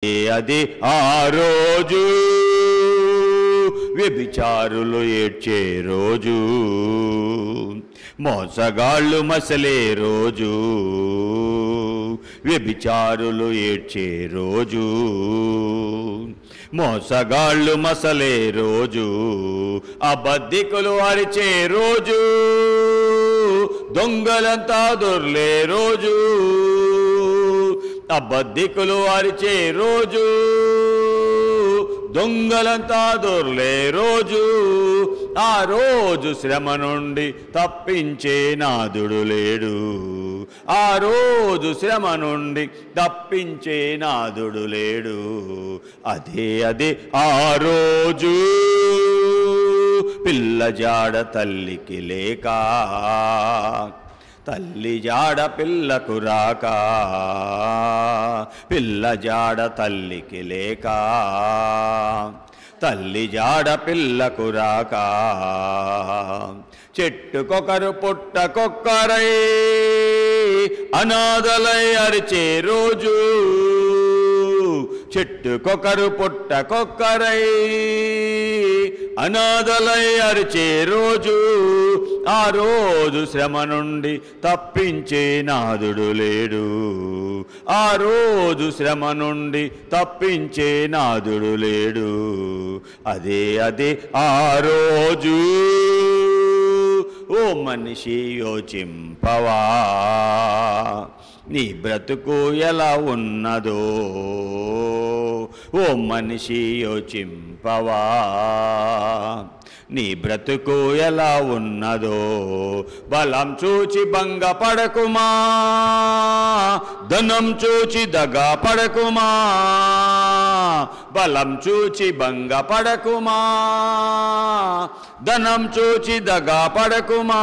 అది ఆ రోజు వ్యభిచారులు ఏడ్చే రోజు, మోసగాళ్ళు మసలే రోజు, వ్యభిచారులు ఏడ్చే రోజు, మోసగాళ్ళు మసలే రోజు, అబద్ధికులు అరిచే రోజు, దొంగలంతా దొర్లే రోజు, అబద్ధికులు అరిచే రోజు, దొంగలంతా దొర్లే రోజు, ఆ రోజు శ్రమ నుండి తప్పించే నాదుడు లేడు, ఆ రోజు శ్రమ నుండి తప్పించే నాదుడు లేడు. అదే ఆ రోజు పిల్ల జాడ తల్లికి లేక, తల్లి జాడ పిల్లకు రాక, పిల్ల జాడ తల్లికి లేక, తల్లి జాడ పిల్లకు రాక, చెట్టుకొకరు పుట్టకొక్కరై అనాథలై అరిచే రోజు, చెట్టుకొకరు పుట్టకొక్కరై అనాథలై అరిచే రోజు, ఆ రోజు శ్రమ నుండి తప్పించే నాదుడు లేడు, ఆ రోజు శ్రమ నుండి తప్పించే నాదుడు లేడు. అదే ఆ రోజు. ఓ మనిషి యోచింపవా, నీ బ్రతుకు ఎలా ఉన్నదో, ఓ మనిషి యోచింపవా, నీ బ్రతుకు ఎలా ఉన్నదో. బలం చూచి భంగపడకుమా, ధనం చూచి దగా పడకుమా, బలం చూచి భంగపడకుమా, ధనం చూచి దగా పడకుమా,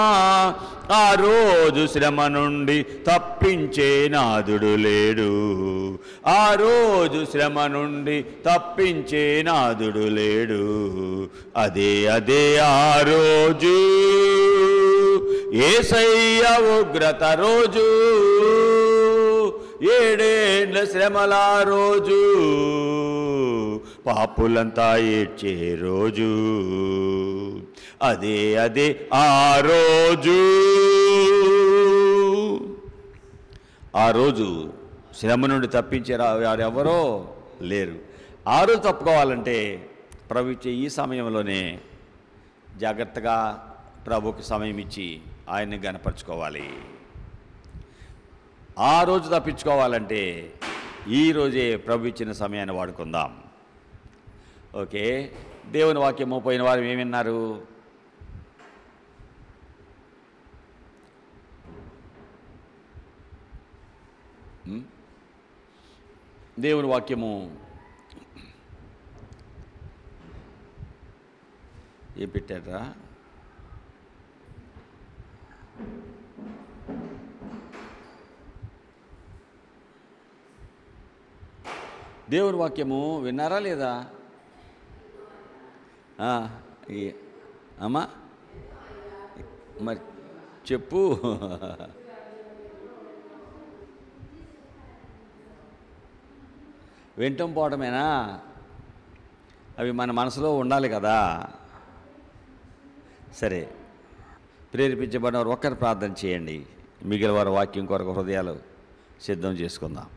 ఆ రోజు శ్రమ నుండి తప్పించే నాదుడు లేడు, ఆ రోజు శ్రమ నుండి తప్పించే నాదుడు లేడు. అదే ఆ రోజు యేసయ్య ఉగ్రత రోజు, ఏడేండ్ల శ్రమల రోజు, పాపులంతా ఏడ్చే రోజు. అదే ఆ రోజు. ఆ రోజు శ్రమ నుండి తప్పించే వారు ఎవరో లేరు. ఆ రోజు తప్పుకోవాలంటే ప్రభు ఇచ్చే ఈ సమయంలోనే జాగ్రత్తగా ప్రభుకి సమయం ఇచ్చి ఆయన్ని గనపరచుకోవాలి. ఆ రోజు తప్పించుకోవాలంటే ఈరోజే ప్రభు ఇచ్చిన సమయాన్ని వాడుకుందాం. ఓకే, దేవుని వాక్యము పోయిన వారు ఏమి విన్నారు? దేవుని వాక్యము ఏ పెట్టారా? దేవుని వాక్యము విన్నారా లేదా? అమ్మా మరి చెప్పు. వింటం పోవడమేనా? అవి మన మనసులో ఉండాలి కదా. సరే, ప్రేరేపించబడిన వారు ఒక్కరు ప్రార్థన చేయండి, మిగిలిన వారి వాక్యం కొరకు హృదయాలు సిద్ధం చేసుకుందాం.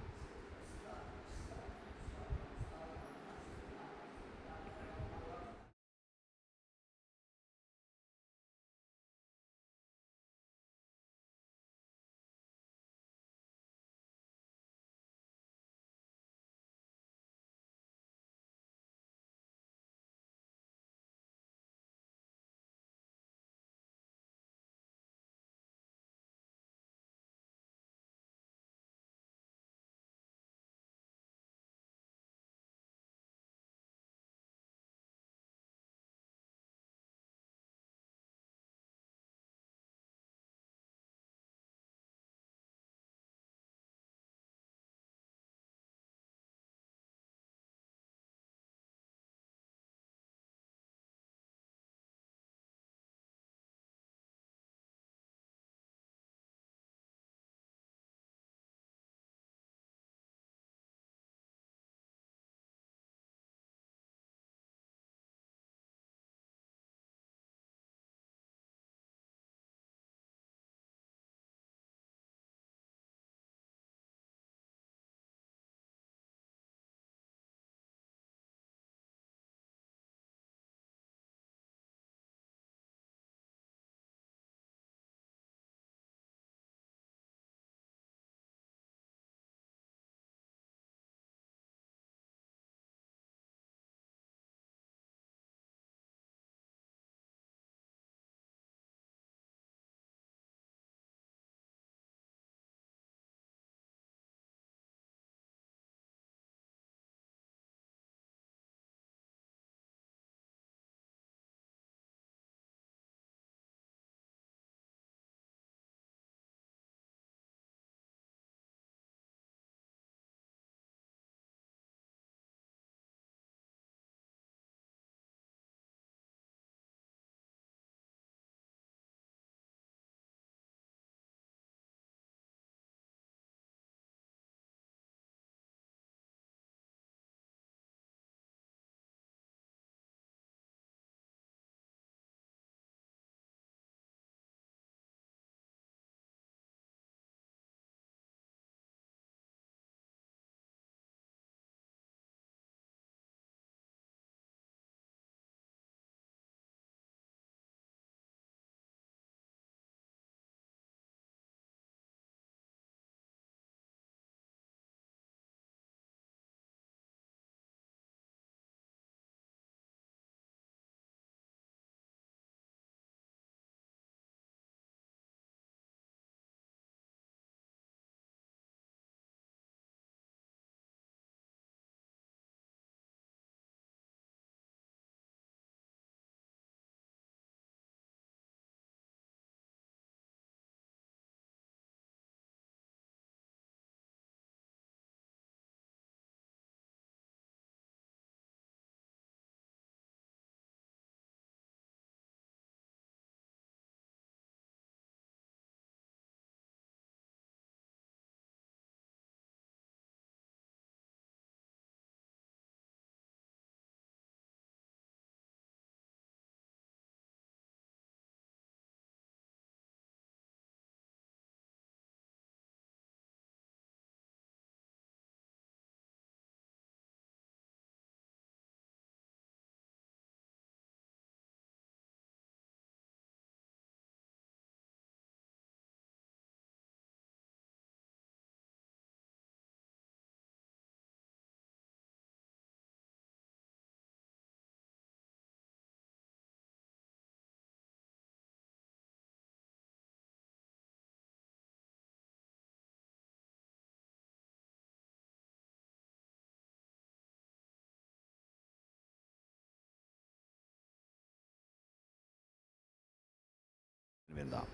చెప్పుకుందాం.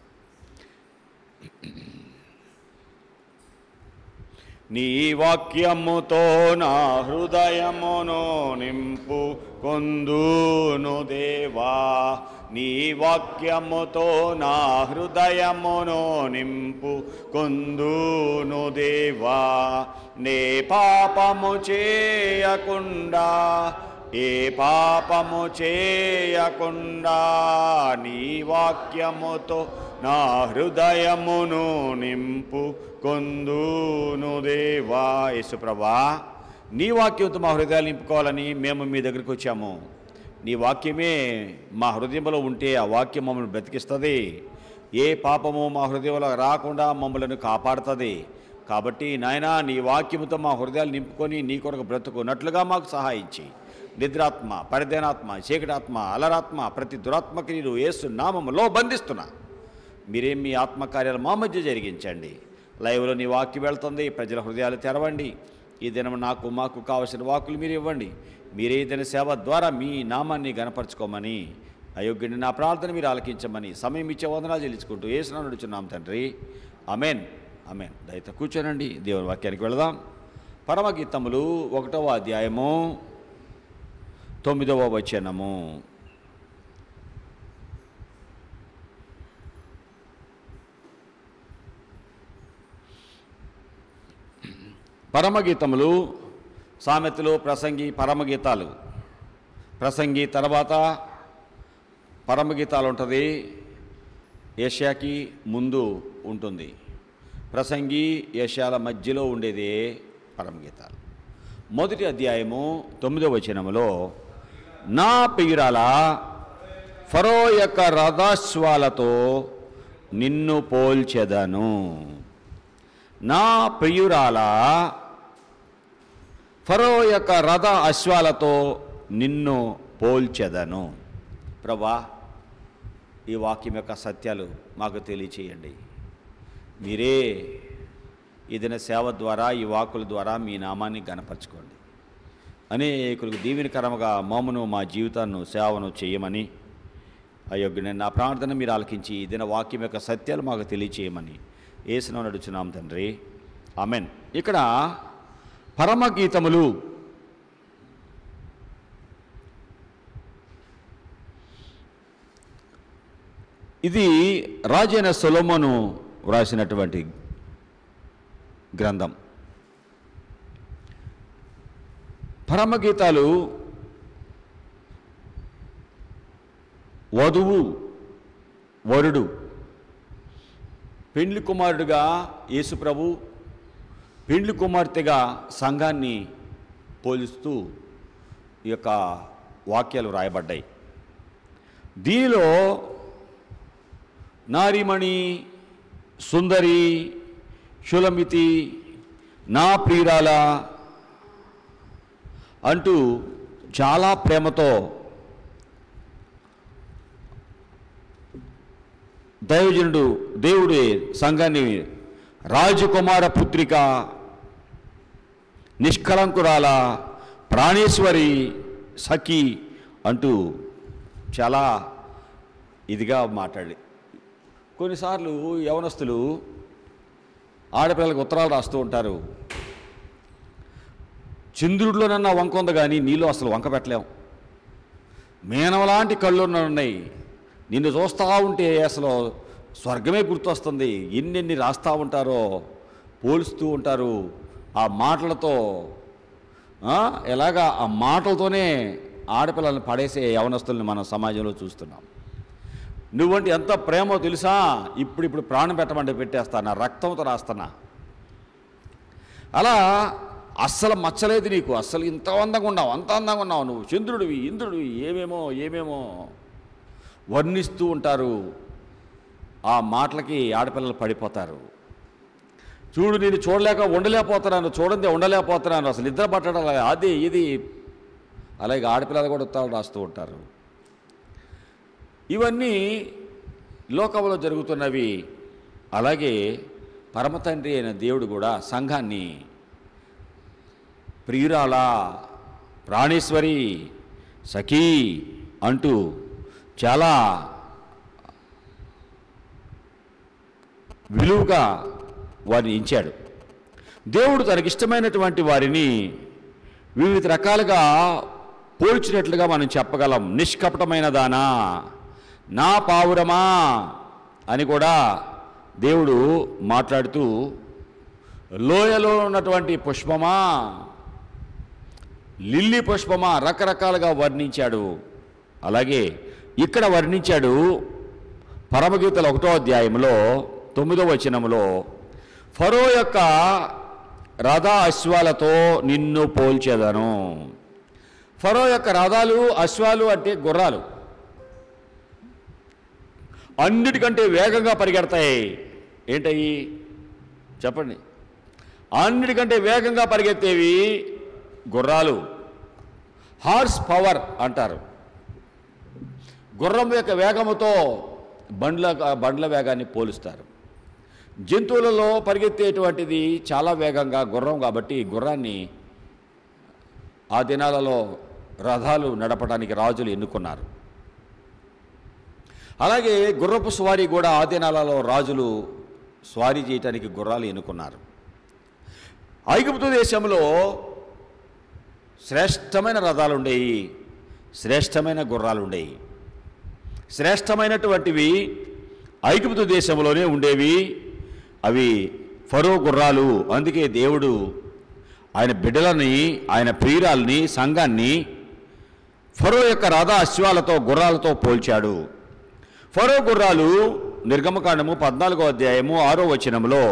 నీ వాక్యముతో నా హృదయమును నింపు కొందును దేవా, నీ వాక్యముతో నా హృదయమును నింపు కొందును దేవా. నే పాపము చేయకుండా, ఏ పాపము చేయకుండా నీ వాక్యముతో నా హృదయమును నింపు కొందును దేవా. యేసుప్రభా, నీ వాక్యంతో మా హృదయాలు నింపుకోవాలని మేము మీ దగ్గరికి వచ్చాము. నీ వాక్యమే మా హృదయంలో ఉంటే ఆ వాక్యం మమ్మల్ని బ్రతికిస్తుంది. ఏ పాపము మా హృదయంలో రాకుండా మమ్మల్ని కాపాడుతుంది. కాబట్టి నాయనా, నీ వాక్యముతో మా హృదయాలు నింపుకొని నీ కొరకు బ్రతుకున్నట్లుగా మాకు సహాయించి, నిద్రాత్మ, పరిదేనాత్మ, చీకటాత్మ, అలరాత్మ, ప్రతి దురాత్మకి నేను యేసు నామములో బంధిస్తున్నా. మీరేం మీ ఆత్మకార్యాలు మా మధ్య జరిగించండి. లైవ్లో నీ వాక్యం వెళ్తుంది, ప్రజల హృదయాలు తెరవండి. ఈ దినం మాకు కావలసిన వాక్కులు మీరు ఇవ్వండి. మీరే ఏదైనా సేవ ద్వారా మీ నామాన్ని గణపరచుకోమని, అయోగ్యుని నా ప్రార్థన మీరు ఆలకించమని సమయం ఇచ్చే వందనాలు చెల్లించుకుంటూ యేసునామములో నడుచున్నాం తండ్రి. Amen, amen. దయతో కూర్చోనండి, దేవుని వాక్యానికి వెళదాం. పరమగీతములు 1వ అధ్యాయము 9వ వచనము. పరమగీతములు, సామెతలు, ప్రసంగి, పరమగీతాలు. ప్రసంగి తర్వాత పరమగీతాలు ఉంటుంది, యెషయాకి ముందు ఉంటుంది. ప్రసంగి యెషయాల మధ్యలో ఉండేదే పరమగీతాలు. మొదటి అధ్యాయము 9వ వచనములో, నా ప్రియురాల ఫరో యొక్క రథాశ్వాలతో నిన్ను పోల్చెదను. నా ప్రియురాల ఫరో యొక్క రథ అశ్వాలతో నిన్ను పోల్చెదను. ప్రభా, ఈ వాక్యం యొక్క సత్యాలు మాకు తెలియచేయండి. మీరే ఏదైనా సేవ ద్వారా, ఈ వాక్కుల ద్వారా మీ నామాన్ని గణపరచుకోండి. అనేకులకు దీవెనకరముగా మమ్మను, మా జీవితాన్ని, సేవను చేయమని, అయోగ్యుని నా ప్రార్థన మీరు ఆలకించి ఏదైనా వాక్యం యొక్క సత్యాలు మాకు తెలియచేయమని యేసునామములో నడుచున్నాం తండ్రి. ఆమెన్. ఇక్కడ పరమగీతములు, ఇది రాజైన సొలొమోను వ్రాసినటువంటి గ్రంథం. పరమగీతాలు వధువు, వరుడు, పెండ్లి కుమారుడుగా యేసుప్రభు, పెండ్లి కుమార్తెగా సంఘాన్ని పోలుస్తూ ఈ యొక్క వాక్యాలు రాయబడ్డాయి. దీనిలో నారీమణి, సుందరి, షులమితి, నా ప్రియురాల అంటూ చాలా ప్రేమతో దైవజనుడు, దేవుడి సంఘాన్ని రాజకుమార పుత్రిక, నిష్కలంకురాల, ప్రాణేశ్వరి, సఖి అంటూ చాలా ఇదిగా మాట్లాడి, కొన్నిసార్లు యవనస్తులు ఆడపిల్లలకు ఉత్తరాలు రాస్తూ ఉంటారు. చంద్రుడిలోనన్నా వంక ఉంది కానీ నీళ్ళు అసలు వంక పెట్టలేం. మేనవలాంటి కళ్ళు ఉన్నాయి, నిన్ను చూస్తూ ఉంటే అసలు స్వర్గమే గుర్తొస్తుంది. ఎన్నెన్ని రాస్తూ ఉంటారో, పోలుస్తూ ఉంటారు ఆ మాటలతో. ఎలాగా ఆ మాటలతోనే ఆడపిల్లల్ని పడేసే యవనస్తుల్ని మనం సమాజంలో చూస్తున్నాం. నువ్వంటే ఎంత ప్రేమో తెలుసా, ఇప్పుడు ప్రాణం పెట్టమంటే పెట్టేస్తానా, రక్తంతో రాస్తానా. అలా అస్సలు మచ్చలేదు నీకు, అస్సలు ఇంత అందంగా ఉన్నావు, అంత అందంగా ఉన్నావు, నువ్వు చంద్రుడివి, ఇంద్రుడివి, ఏమేమో వర్ణిస్తూ ఉంటారు. ఆ మాటలకి ఆడపిల్లలు పడిపోతారు. చూడు, నేను చూడలేక ఉండలేకపోతున్నాను, చూడండి ఉండలేకపోతున్నాను, అసలు నిద్ర పట్టడం అది ఇది. అలాగే ఆడపిల్లలు కూడా ఉత్తరాలు రాస్తూ ఉంటారు. ఇవన్నీ లోకంలో జరుగుతున్నవి. అలాగే పరమతండ్రి అయిన దేవుడు కూడా సంఘాన్ని ప్రియురాల, ప్రాణేశ్వరి, సఖీ అంటూ చాలా విలువగా వారిని ఎంచాడు. దేవుడు తనకిష్టమైనటువంటి వారిని వివిధ రకాలుగా పోల్చినట్లుగా మనం చెప్పగలం. నిష్కపటమైన దానా, నా పావురమా అని కూడా దేవుడు మాట్లాడుతూ, లోయలో ఉన్నటువంటి పుష్పమా, లిల్లీ పుష్పమా రకరకాలుగా వర్ణించాడు. అలాగే ఇక్కడ వర్ణించాడు పరమగీతల 1వ అధ్యాయంలో 9వ వచనంలో, ఫరో యొక్క రథ అశ్వాలతో నిన్ను పోల్చేదను. ఫరో యొక్క రథాలు, అశ్వాలు అంటే గుర్రాలు, అన్నిటికంటే వేగంగా పరిగెడతాయి. ఏంటయ్యి చెప్పండి? అన్నిటికంటే వేగంగా పరిగెత్తేవి గుర్రాలు. హార్స్ పవర్ అంటారు. గుర్రం యొక్క వేగముతో బండ్ల వేగాన్ని పోలుస్తారు. జంతువులలో పరిగెత్తేటువంటిది చాలా వేగంగా గుర్రం కాబట్టి గుర్రాన్ని ఆ దినాలలో రథాలు నడపడానికి రాజులు ఎన్నుకున్నారు. అలాగే గుర్రపు స్వారీ కూడా ఆ దినాలలో రాజులు స్వారీ చేయటానికి గుర్రాలు ఎన్నుకున్నారు. ఐగుప్తు దేశంలో శ్రేష్టమైన రథాలు ఉండేవి, శ్రేష్టమైన గుర్రాలు ఉండేవి. శ్రేష్టమైనటువంటివి ఐగుప్తు దేశంలోనే ఉండేవి. అవి ఫరో గుర్రాలు. అందుకే దేవుడు ఆయన బిడ్డలని, ఆయన ప్రియురాల్ని, సంఘాన్ని ఫరో యొక్క రథ అశ్వాలతో, గుర్రాలతో పోల్చాడు. ఫరో గుర్రాలు నిర్గమకాండము 14వ అధ్యాయము 6వ వచనంలో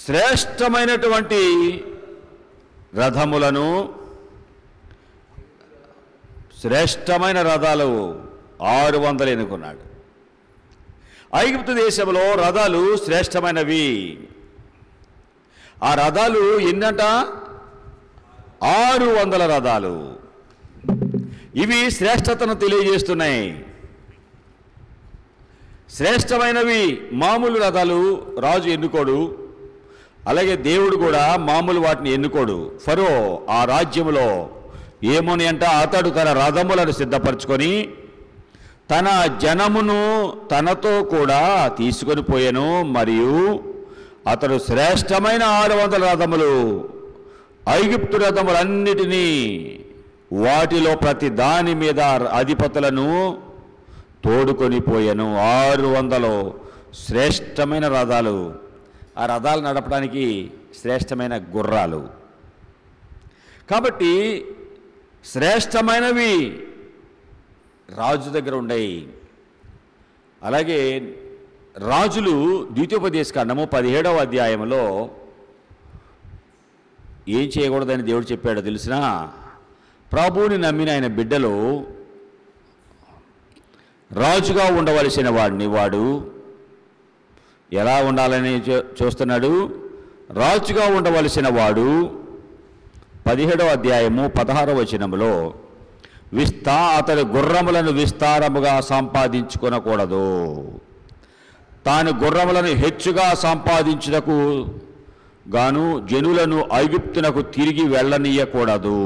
శ్రేష్టమైనటువంటి రథములను, శ్రేష్టమైన రథాలు 600 ఎన్నుకున్నాడు. ఐగుప్తు దేశంలో రథాలు శ్రేష్టమైనవి. ఆ రథాలు ఎన్నంట? 600 రథాలు. ఇవి శ్రేష్టతను తెలియజేస్తున్నాయి. శ్రేష్టమైనవి. మామూలు రథాలు రాజు ఎన్నుకోడు, అలాగే దేవుడు కూడా మామూలు వాటిని ఎన్నుకోడు. ఫరో ఆ రాజ్యంలో ఏమోని అంట, అతడు తన రథములను సిద్ధపరచుకొని తన జనమును తనతో కూడా తీసుకొని పోయాను. మరియు అతడు శ్రేష్టమైన 600 రథములు, ఐగుప్తు రథములన్నిటినీ, వాటిలో ప్రతి దాని మీద అధిపతులను తోడుకొని పోయాను. 600 శ్రేష్టమైన రథాలు. ఆ రథాలు నడపడానికి శ్రేష్టమైన గుర్రాలు. కాబట్టి శ్రేష్టమైనవి రాజు దగ్గర ఉండేవి. అలాగే రాజులు ద్వితీయోపదేశకాండము 17వ అధ్యాయంలో ఏం చేయకూడదని దేవుడు చెప్పాడో తెలిసినా, ప్రభువుని నమ్మిన ఆయన బిడ్డలు రాజుగా ఉండవలసిన వాడు ఎలా ఉండాలని చూస్తున్నాడు. రాజుగా ఉండవలసిన వాడు 17వ అధ్యాయము 16వ వచనంలో అతడు గుర్రములను విస్తారముగా సంపాదించుకొనకూడదు, తాను గుర్రములను హెచ్చుగా సంపాదించుటకు గాను జనులను ఐగుప్తునకు తిరిగి వెళ్ళనీయకూడదు.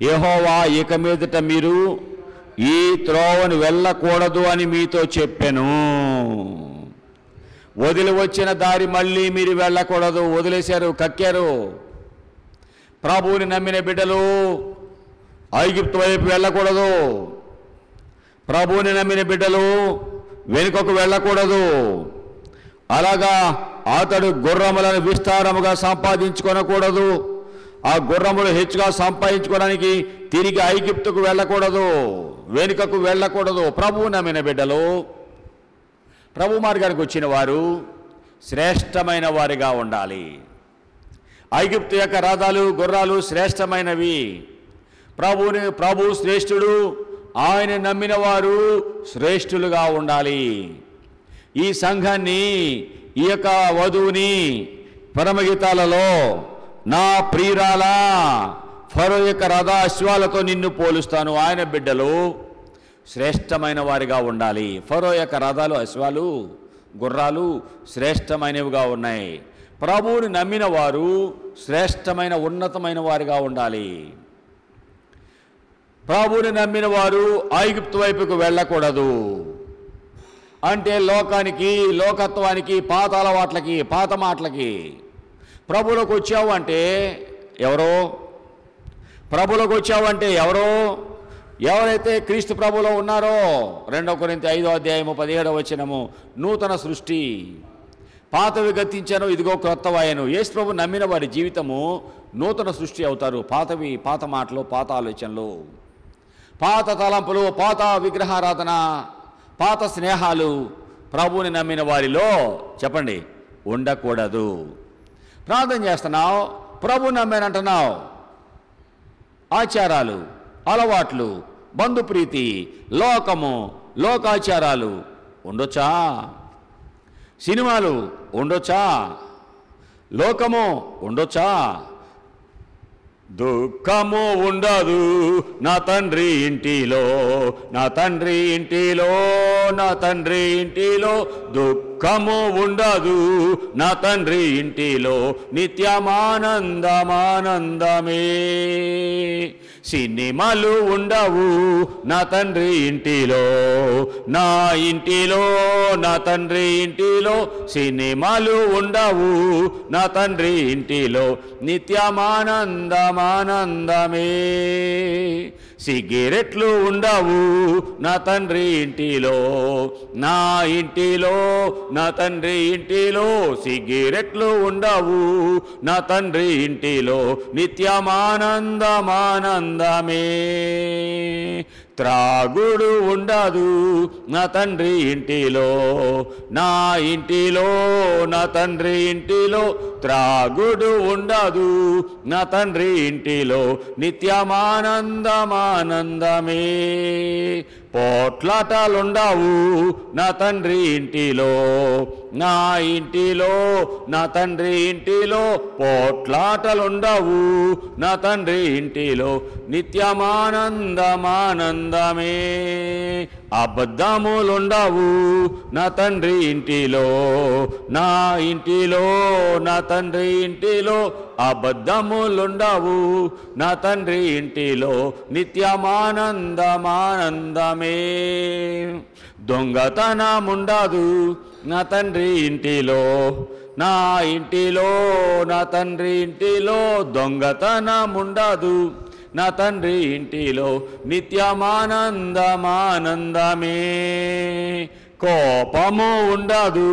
యెహోవా ఇక మీదట మీరు ఈ త్రోవను వెళ్ళకూడదు అని మీతో చెప్పెను. వదిలి వచ్చిన దారి మళ్ళీ మీరు వెళ్ళకూడదు. వదిలేశారు, కక్కారు. ప్రభువుని నమ్మిన బిడ్డలు ఐగుప్తు వైపు వెళ్ళకూడదు. ప్రభువుని నమ్మిన బిడ్డలు వెనుకకు వెళ్ళకూడదు. అలాగా అతడు గుర్రములను విస్తారముగా సంపాదించుకొనకూడదు. ఆ గుర్రములు హెచ్చుగా సంపాదించుకోవడానికి తిరిగి ఐగుప్తుకు వెళ్ళకూడదు, వెనుకకు వెళ్ళకూడదు. ప్రభువు నమ్మిన బిడ్డలు, ప్రభు మార్గానికి వచ్చిన వారు శ్రేష్టమైన వారిగా ఉండాలి. ఐగుప్తు యొక్క రథాలు, గుర్రాలు శ్రేష్టమైనవి. ప్రభు శ్రేష్ఠుడు, ఆయన నమ్మిన వారు శ్రేష్ఠులుగా ఉండాలి. ఈ సంఘాన్ని, ఈ యొక్క వధువుని పరమగీతాలలో నా ప్రియురాలా, ఫరో యొక్క రథ అశ్వాలతో నిన్ను పోలుస్తాను. ఆయన బిడ్డలు శ్రేష్టమైన వారిగా ఉండాలి. ఫరో యొక్క రథాలు, అశ్వాలు, గుర్రాలు శ్రేష్టమైనవిగా ఉన్నాయి. ప్రభువుని నమ్మిన వారు శ్రేష్టమైన, ఉన్నతమైన వారిగా ఉండాలి. ప్రభువుని నమ్మిన వారు ఐగుప్తు వైపుకు వెళ్ళకూడదు. అంటే లోకానికి, లోకత్వానికి, పాత అలవాట్లకి, పాత మాటలకి. ప్రభువులోకి వచ్చావు అంటే ఎవరో? ప్రభువులోకి వచ్చావు అంటే ఎవరో? ఎవరైతే క్రీస్తు ప్రభువులో ఉన్నారో. 2 కొరింథీ 5:17 నూతన సృష్టి, పాతవి గతించాను, ఇదిగో క్రొత్తవాయను. యేసు ప్రభు నమ్మిన వారి జీవితము నూతన సృష్టి అవుతారు. పాతవి, పాత మాటలు, పాత ఆలోచనలు, పాత తలంపులు, పాత విగ్రహారాధన, పాత స్నేహాలు ప్రభువుని నమ్మిన వారిలో చెప్పండి ఉండకూడదు. ప్రార్థన చేస్తున్నావు, ప్రభు నమ్మానంటున్నావు, ఆచారాలు, అలవాట్లు, బంధుప్రీతి, లోకము, లోకాచారాలు ఉండొచ్చా? సినిమాలు ఉండొచ్చా? లోకము ఉండొచ్చా? దుఃఖము ఉండదు నా తండ్రి ఇంటిలో, నా తండ్రి ఇంటిలో, నా తండ్రి ఇంటిలో దుఃఖము ఉండదు నా తండ్రి ఇంటిలో, నిత్యమానందమానందమే. సినిమాలు ఉండవు నా తండ్రి ఇంటిలో, నా ఇంటిలో, నా తండ్రి ఇంటిలో సినిమాలు ఉండవు నా తండ్రి ఇంటిలో, నిత్యమానందమానందమే. సిగరెట్లు ఉండవు నా తండ్రి ఇంటిలో, నా ఇంటిలో, నా తండ్రి ఇంటిలో సిగరెట్లు ఉండవు నా తండ్రి ఇంటిలో, నిత్యమానందమానందమే. త్రాగుడు ఉండదు నా తండ్రి ఇంటిలో, నా ఇంటిలో, నా తండ్రి ఇంటిలో త్రాగుడు ఉండదు నా తండ్రి ఇంటిలో, నిత్యమానందమానందమే. పోట్లాటాలుండవు నా తండ్రి ఇంటిలో, నా ఇంటిలో, నా తండ్రి ఇంటిలో పోట్లాటలుండవు నా తండ్రి ఇంటిలో, నిత్యమానందమానందమే. అబద్ధములుండవు నా తండ్రి ఇంటిలో, నా ఇంటిలో, నా తండ్రి ఇంటిలో అబద్ధములుండవు నా తండ్రి ఇంటిలో, నిత్యమానందమానందమే. దొంగతనముండదు నా తండ్రి ఇంటిలో, నా ఇంటిలో, నా తండ్రి ఇంటిలో దొంగతనముండదు నా తండ్రి ఇంటిలో, నిత్యమానందమానందమే. కోపము ఉండదు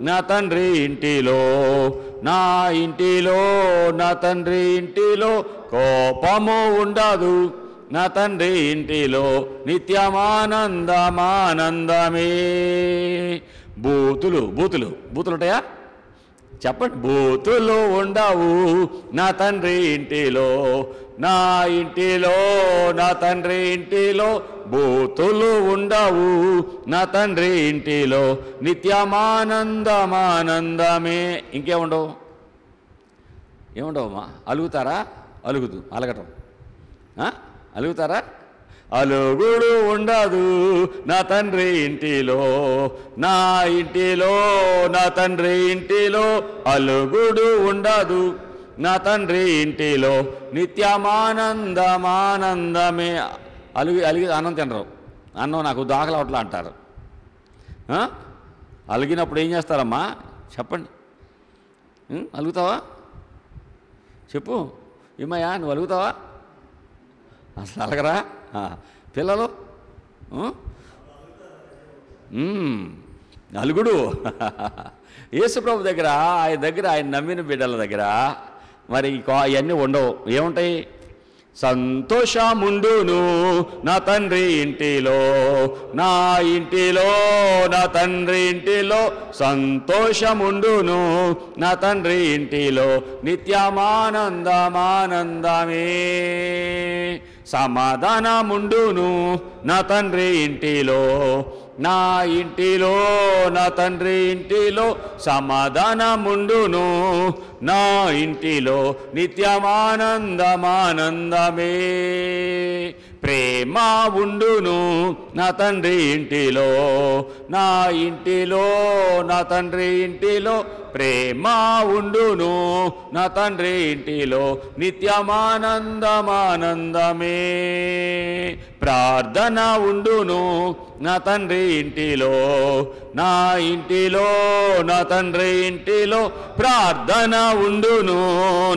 నా తండ్రి ఇంటిలో, నా ఇంటిలో, నా తండ్రి ఇంటిలో కోపము ఉండదు నా తండ్రి ఇంటిలో, నిత్యమానందమానందమే. బూతులు ఉంటాయా చెప్పండి? బూతులు ఉండవు నా తండ్రి ఇంటిలో, నా ఇంటిలో, నా తండ్రి ఇంటిలో బూతులు ఉండవు నా తండ్రి ఇంటిలో, నిత్యమానందమానందమే. ఇంకేముండవు? ఏముండవమ్మా? అలుగుతారా? అలగటం అలుగుతారా? అలుగుడు ఉండదు నా తండ్రి ఇంటిలో, నా ఇంటిలో, నా తండ్రి ఇంటిలో అలుగుడు ఉండదు నా తండ్రి ఇంటిలో, నిత్యమానందమానందమే. అలిగి అన్నం తినరు. అన్నం నాకు దాఖలవట్లా అంటారు. అలిగినప్పుడు ఏం చేస్తారమ్మా చెప్పండి? అలుగుతావా? చెప్పు. ఏమయ్యా నువ్వు అలుగుతావా? అసలు అలగరా పిల్లలు? అలుగుడు యేసుప్రభు దగ్గర, ఆయన దగ్గర, ఆయన నమ్మిన బిడ్డల దగ్గర మరి అవన్నీ ఉండవు. ఏముంటాయి? సంతోషముండును నా తండ్రి ఇంటిలో, నా ఇంటిలో, నా తండ్రి ఇంటిలో సంతోషముండును నా తండ్రి ఇంటిలో, నిత్యమానందమానందమే. సమాధానముండును నా తండ్రి ఇంటిలో, నా ఇంటిలో, నా తండ్రి ఇంటిలో సమాధానముండును నా ఇంటిలో, నిత్యమానందమానందమే. ప్రేమ ఉండును నా తండ్రి ఇంటిలో, నా ఇంటిలో, నా తండ్రి ఇంటిలో ప్రేమ ఉండును నా తండ్రి ఇంటిలో, నిత్యమానందమానందమే. ప్రార్థన ఉండును నా తండ్రి ఇంటిలో, నా ఇంటిలో నా తండ్రి ఇంటిలో ప్రార్థన ఉండును,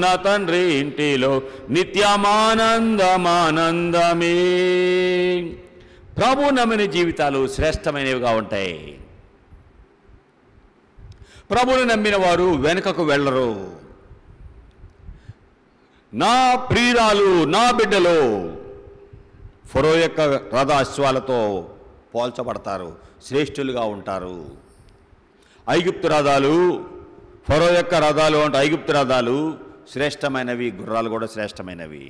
నా తండ్రి ఇంటిలో నిత్యమానందమానందమే. ప్రభు నమ్మిన జీవితాలు శ్రేష్టమైనవిగా ఉంటాయి. ప్రభువును నమ్మిన వారు వెనుకకు వెళ్ళరు. నా ప్రియురాలు నా బిడ్డలు ఫరో యొక్క రథాశ్వాలతో పోల్చబడతారు, శ్రేష్ఠులుగా ఉంటారు. ఐగుప్తు రథాలు, ఫరో యొక్క రథాలు అంటే ఐగుప్తు రథాలు శ్రేష్టమైనవి, గుర్రాలు కూడా శ్రేష్టమైనవి.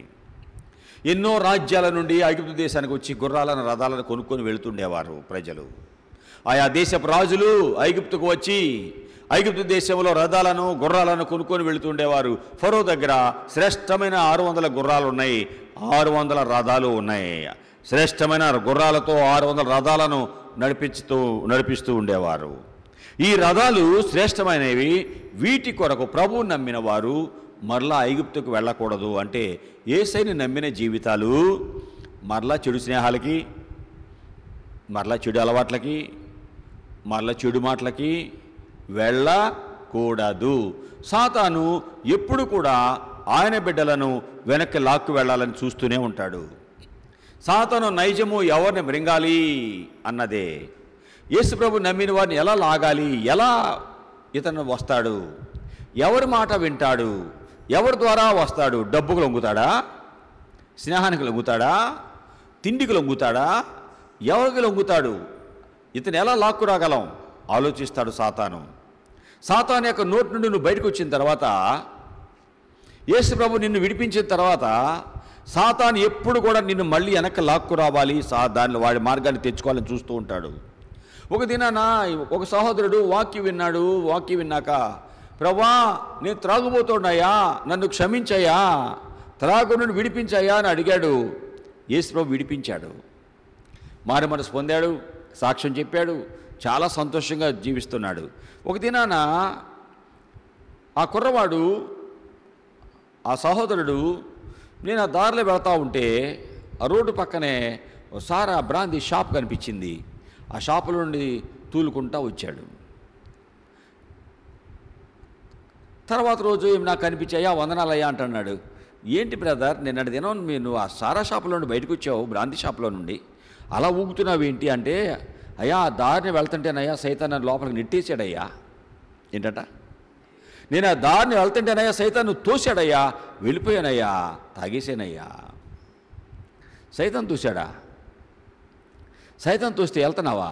ఎన్నో రాజ్యాల నుండి ఐగుప్తు దేశానికి వచ్చి గుర్రాలను రథాలను కొనుక్కొని వెళుతుండేవారు ప్రజలు. ఆయా దేశపు రాజులు ఐగుప్తుకు వచ్చి ఐగుప్తు దేశంలో రథాలను గుర్రాలను కొనుక్కొని వెళుతుండేవారు. ఫరో దగ్గర శ్రేష్టమైన 600 గుర్రాలు ఉన్నాయి, 600 రథాలు ఉన్నాయి. శ్రేష్టమైన గుర్రాలతో 600 రథాలను నడిపిస్తూ ఉండేవారు. ఈ రథాలు శ్రేష్టమైనవి. వీటి కొరకు ప్రభువు నమ్మిన వారు మరలా ఐగుప్తుకు వెళ్ళకూడదు. అంటే యేసయ్యని నమ్మిన జీవితాలు మరలా చెడు స్నేహాలకి, మరలా చెడు అలవాట్లకి, మరలా చెడు మాటలకి వెళ్ళకూడదు. సాతాను ఎప్పుడు కూడా ఆయన బిడ్డలను వెనక్కి లాక్కు వెళ్ళాలని చూస్తూనే ఉంటాడు. సాతాను నైజము ఎవరిని మృంగాలి అన్నదే. యేసుప్రభు నమ్మిన వారిని ఎలా లాగాలి, ఎలా ఇతను వస్తాడు, ఎవరి మాట వింటాడు, ఎవరి ద్వారా వస్తాడు? డబ్బుకు లొంగుతాడా, స్నేహానికి లొంగుతాడా, తిండికి లొంగుతాడా, ఎవరికి లొంగుతాడు? ఇతను ఎలా లాక్కు రాగలం ఆలోచిస్తాడు సాతాను. సాతాను యొక్క నోటి నుండి నువ్వు బయటకు వచ్చిన తర్వాత, యేసుప్రభు నిన్ను విడిపించిన తర్వాత సాతాను ఎప్పుడు కూడా నిన్ను మళ్ళీ వెనక్కి లాక్కు రావాలి, దానిలో వాడి మార్గాన్ని తెచ్చుకోవాలని చూస్తూ ఉంటాడు. ఒక దినాన ఒక సహోదరుడు వాక్యం విన్నాడు. వాక్యం విన్నాక, ప్రభా నేను త్రాగుబోతున్నాయా, నన్ను క్షమించయ్యా, త్రాగును విడిపించాయా అని అడిగాడు. యేసుప్రభు విడిపించాడు. మారు మనసు పొందాడు, సాక్ష్యం చెప్పాడు, చాలా సంతోషంగా జీవిస్తున్నాడు. ఒక దినాన ఆ కుర్రవాడు, ఆ సహోదరుడు, నేను ఆ దారిలో వెళ్తూ ఉంటే ఆ రోడ్డు పక్కనే సారా బ్రాందీ షాప్ కనిపించింది. ఆ షాపులో నుండి తూలుకుంటా వచ్చాడు. తర్వాత రోజు నాకు కనిపించాయా, వందనాలయ్యా అంటున్నాడు. ఏంటి బ్రదర్, నిన్నటి దినం నువ్వు ఆ సారా షాపులో నుండి బయటకు వచ్చావు, బ్రాందీ షాపులో నుండి అలా ఊగుతున్నావు ఏంటి అంటే, అయ్యా ఆ దారిని వెళ్తుంటేనయ్యా సైతాన్ నన్ను లోపలికి నెట్టేసాడయ్యా. ఏంటట, నేను ఆ దారిని వెళ్తుంటేనయ్యా సైతాన్ తోసాడయ్యా, వెళ్ళిపోయానయ్యా, తాగేసానయ్యా. సైతాన్ తోసాడా? సైతాన్ తోస్తే వెళ్తున్నావా?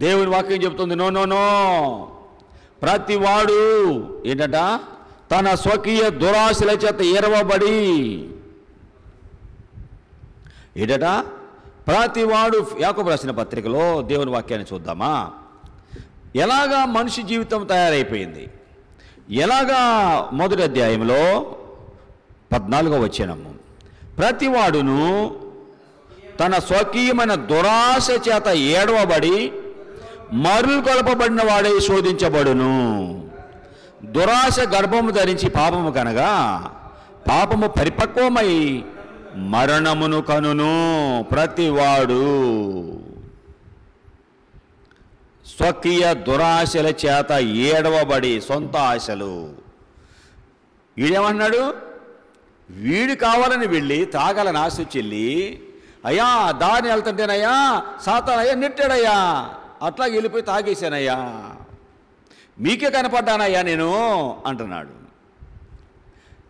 దేవుని వాక్యం చెబుతుంది, నో నో నో, ప్రతివాడు ఏంటట తన స్వకీయ దురాశల చేత ఏరవబడి, ఏంటట ప్రతివాడు. యాకోబు రాసిన పత్రికలో దేవుని వాక్యాన్ని చూద్దామా, ఎలాగా మనిషి జీవితం తయారైపోయింది. ఎలాగా మొదటి అధ్యాయంలో 14వ వచనము, ప్రతివాడును తన స్వకీయమైన దురాశ చేత ఏడవబడి మరులు కొలపబడిన వాడే శోధించబడును. దురాశ గర్భము ధరించి పాపము కనగా పాపము పరిపక్వమై మరణమును కనును. ప్రతివాడు స్వకీయ దురాశల చేత ఏడవబడి, సొంత ఆశలు. వీడేమన్నాడు, వీడు కావాలని వెళ్ళి తాగాలని ఆశ చెల్లి, అయ్యా దారిని వెళ్తుంటేనయ్యా సాతాను అయ్యా నెట్టాడయ్యా, అట్లా వెళ్ళిపోయి తాగేశానయ్యా, మీకే కనపడ్డానయ్యా నేను అంటున్నాడు.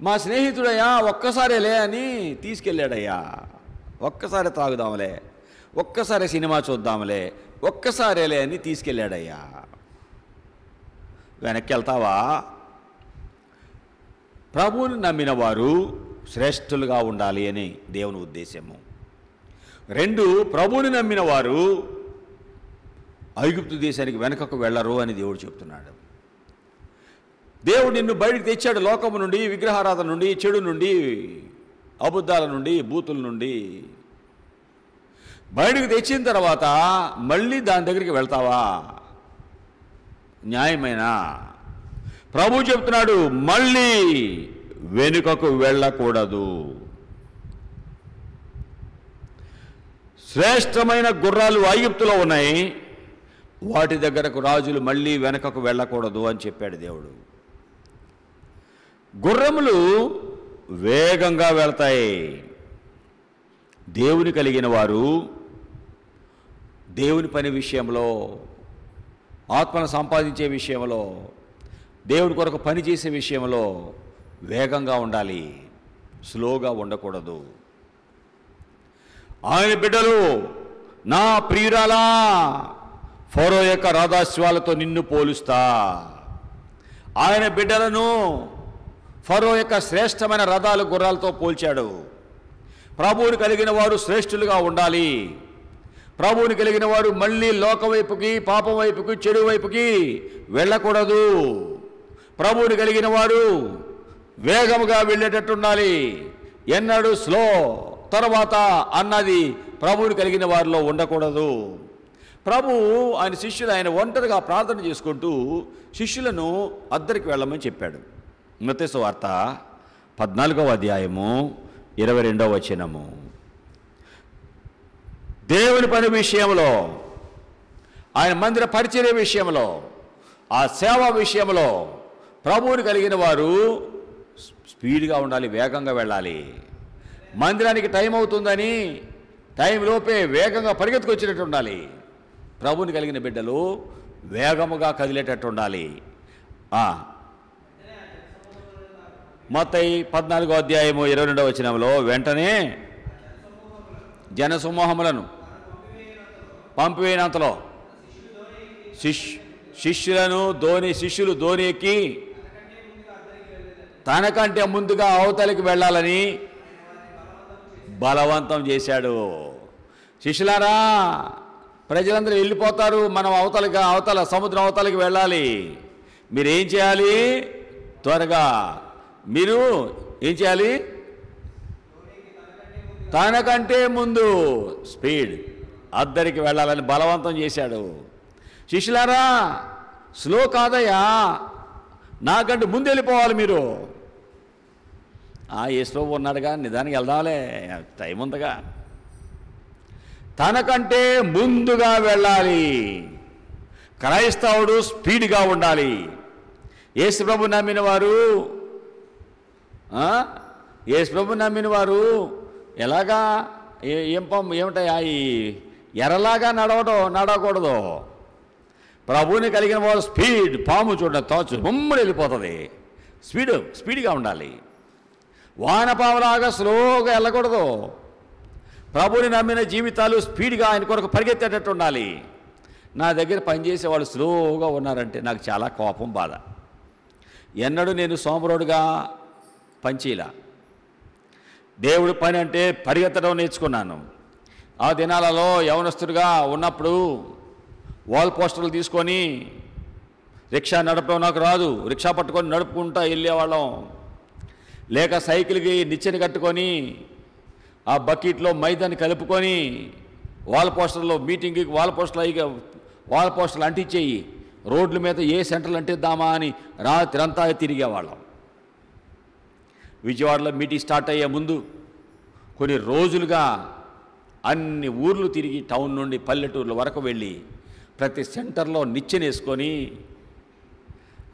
మా స్నేహితుడయ్యా ఒక్కసారేలే అని తీసుకెళ్ళాడయ్యా, ఒక్కసారి తాగుదాంలే, ఒక్కసారి సినిమా చూద్దాంలే, ఒక్కసారేలే అని తీసుకెళ్ళాడయ్యా. వెనక్కి వెళ్తావా? ప్రభువుని నమ్మిన వారు శ్రేష్ఠులుగా ఉండాలి అని దేవుని ఉద్దేశము. 2, ప్రభువుని నమ్మిన వారు ఐగుప్తు దేశానికి వెనకకు వెళ్ళరు అని దేవుడు చెప్తున్నాడు. దేవుడు నిన్ను బయటికి తెచ్చాడు లోకము నుండి, విగ్రహారాధన నుండి, చెడు నుండి, అబద్ధాల నుండి, బూతుల నుండి. బయటికి తెచ్చిన తర్వాత మళ్ళీ దాని దగ్గరికి వెళ్తావా? న్యాయమేనా? ప్రభు చెప్తున్నాడు, మళ్ళీ వెనుకకు వెళ్ళకూడదు. శ్రేష్టమైన గుర్రాలు ఐగుప్తులో ఉన్నాయి, వాటి దగ్గరకు రాజులు మళ్ళీ వెనకకు వెళ్ళకూడదు అని చెప్పాడు దేవుడు. గుర్రములు వేగంగా వెళతాయి. దేవుని కలిగిన వారు దేవుని పని విషయంలో, ఆత్మను సంపాదించే విషయంలో, దేవుని కొరకు పని చేసే విషయంలో వేగంగా ఉండాలి, స్లోగా ఉండకూడదు. ఆయన బిడ్డలు, నా ప్రియురాలా, ఫరో యొక్క రథాశ్వాలతో నిన్ను పోలుస్తా. ఆయన బిడ్డలను ఫరో యొక్క శ్రేష్టమైన రథాలు గుర్రాలతో పోల్చాడు. ప్రభువుని కలిగిన వారు శ్రేష్ఠులుగా ఉండాలి. ప్రభువుని కలిగిన వారు మళ్ళీ లోకం వైపుకి, పాపం వైపుకి, చెడు వైపుకి వెళ్ళకూడదు. ప్రభువుని కలిగిన వారు వేగముగా వెళ్ళేటట్టు ఉండాలి. ఎన్నడూ స్లో తర్వాత అన్నది ప్రభువుని కలిగిన వారిలో ఉండకూడదు. ప్రభు ఆయన శిష్యులు ఆయన ఒంటరిగా ప్రార్థన చేసుకుంటూ శిష్యులను అద్దరికి వెళ్ళమని చెప్పాడు. మత్తయి సువార్త 14వ అధ్యాయము 22వ వచనము. దేవుని పని విషయంలో, ఆయన మందిర పరిచర్య విషయంలో, ఆ సేవ విషయంలో ప్రభువుని కలిగిన వారు స్పీడ్గా ఉండాలి, వేగంగా వెళ్ళాలి. మందిరానికి టైం అవుతుందని టైంలోపే వేగంగా పరిగెత్తుకొచ్చినట్టు ఉండాలి. ప్రభువుని కలిగిన బిడ్డలు వేగముగా కదిలేటట్టు ఉండాలి. మత్తయి 14వ అధ్యాయము 22వ వచనంలో, వెంటనే జనసమూహములను పంపివేయనంతలో శిష్యులు ధోని ఎక్కి తనకంటే ముందుగా అవతలికి వెళ్ళాలని బలవంతం చేశాడు. శిష్యులారా, ప్రజలందరూ వెళ్ళిపోతారు, మనం అవతల సముద్రం అవతలికి వెళ్ళాలి. మీరేం చేయాలి? త్వరగా మీరు ఏం చేయాలి? తనకంటే ముందు స్పీడ్ అద్దరికి వెళ్ళాలని బలవంతం చేశాడు. శిష్యులారా, స్లో కాదయ్యా, నాకంటే ముందు వెళ్ళిపోవాలి మీరు. యేసు ఉన్నాడుగా, నిదానికి వెళ్దాంలే, టైం ఉందిగా. తనకంటే ముందుగా వెళ్ళాలి. క్రైస్తవుడు స్పీడ్గా ఉండాలి. యేసు ప్రభు నమ్మిన వారు ఎలాగా ఏమిటాయా ఈ ఎర్రలాగా నడవకూడదు. ప్రభువుని కలిగిన వారు స్పీడ్, పాము చూడండి తోచు బొమ్మలు వెళ్ళిపోతుంది. స్పీడ్గా ఉండాలి. వానపాములాగా స్లోగా వెళ్ళకూడదు. ప్రభువుని నమ్మిన జీవితాలు స్పీడ్గా ఆయన కొరకు పరిగెత్తేటట్టు ఉండాలి. నా దగ్గర పనిచేసే వాళ్ళు స్లోగా ఉన్నారంటే నాకు చాలా కోపం, బాధ. ఎన్నడూ నేను సోమరుడుగా పనిచేయలా. దేవుడి పని అంటే పరిగెత్తడం నేర్చుకున్నాను. ఆ దినాలలో యవనస్తుడిగా ఉన్నప్పుడు వాల్ పోస్టర్లు తీసుకొని, రిక్షా నడపడం నాకు రాదు, రిక్షా పట్టుకొని నడుపుకుంటా వెళ్ళేవాళ్ళం. లేక సైకిల్కి నిచ్చెన కట్టుకొని ఆ బకెట్లో మైదాన్ని కలుపుకొని వాల్ పోస్టర్లో మీటింగ్కి వాల్ పోస్టర్లు అంటించేయి, రోడ్ల మీద ఏ సెంటర్లు అంటిద్దామా అని రాత్రి అంతా తిరిగేవాళ్ళం. విజయవాడలో మీటింగ్ స్టార్ట్ అయ్యే ముందు కొన్ని రోజులుగా అన్ని ఊర్లు తిరిగి టౌన్ నుండి పల్లెటూర్ల వరకు వెళ్ళి ప్రతి సెంటర్లో నిచ్చెనేసుకొని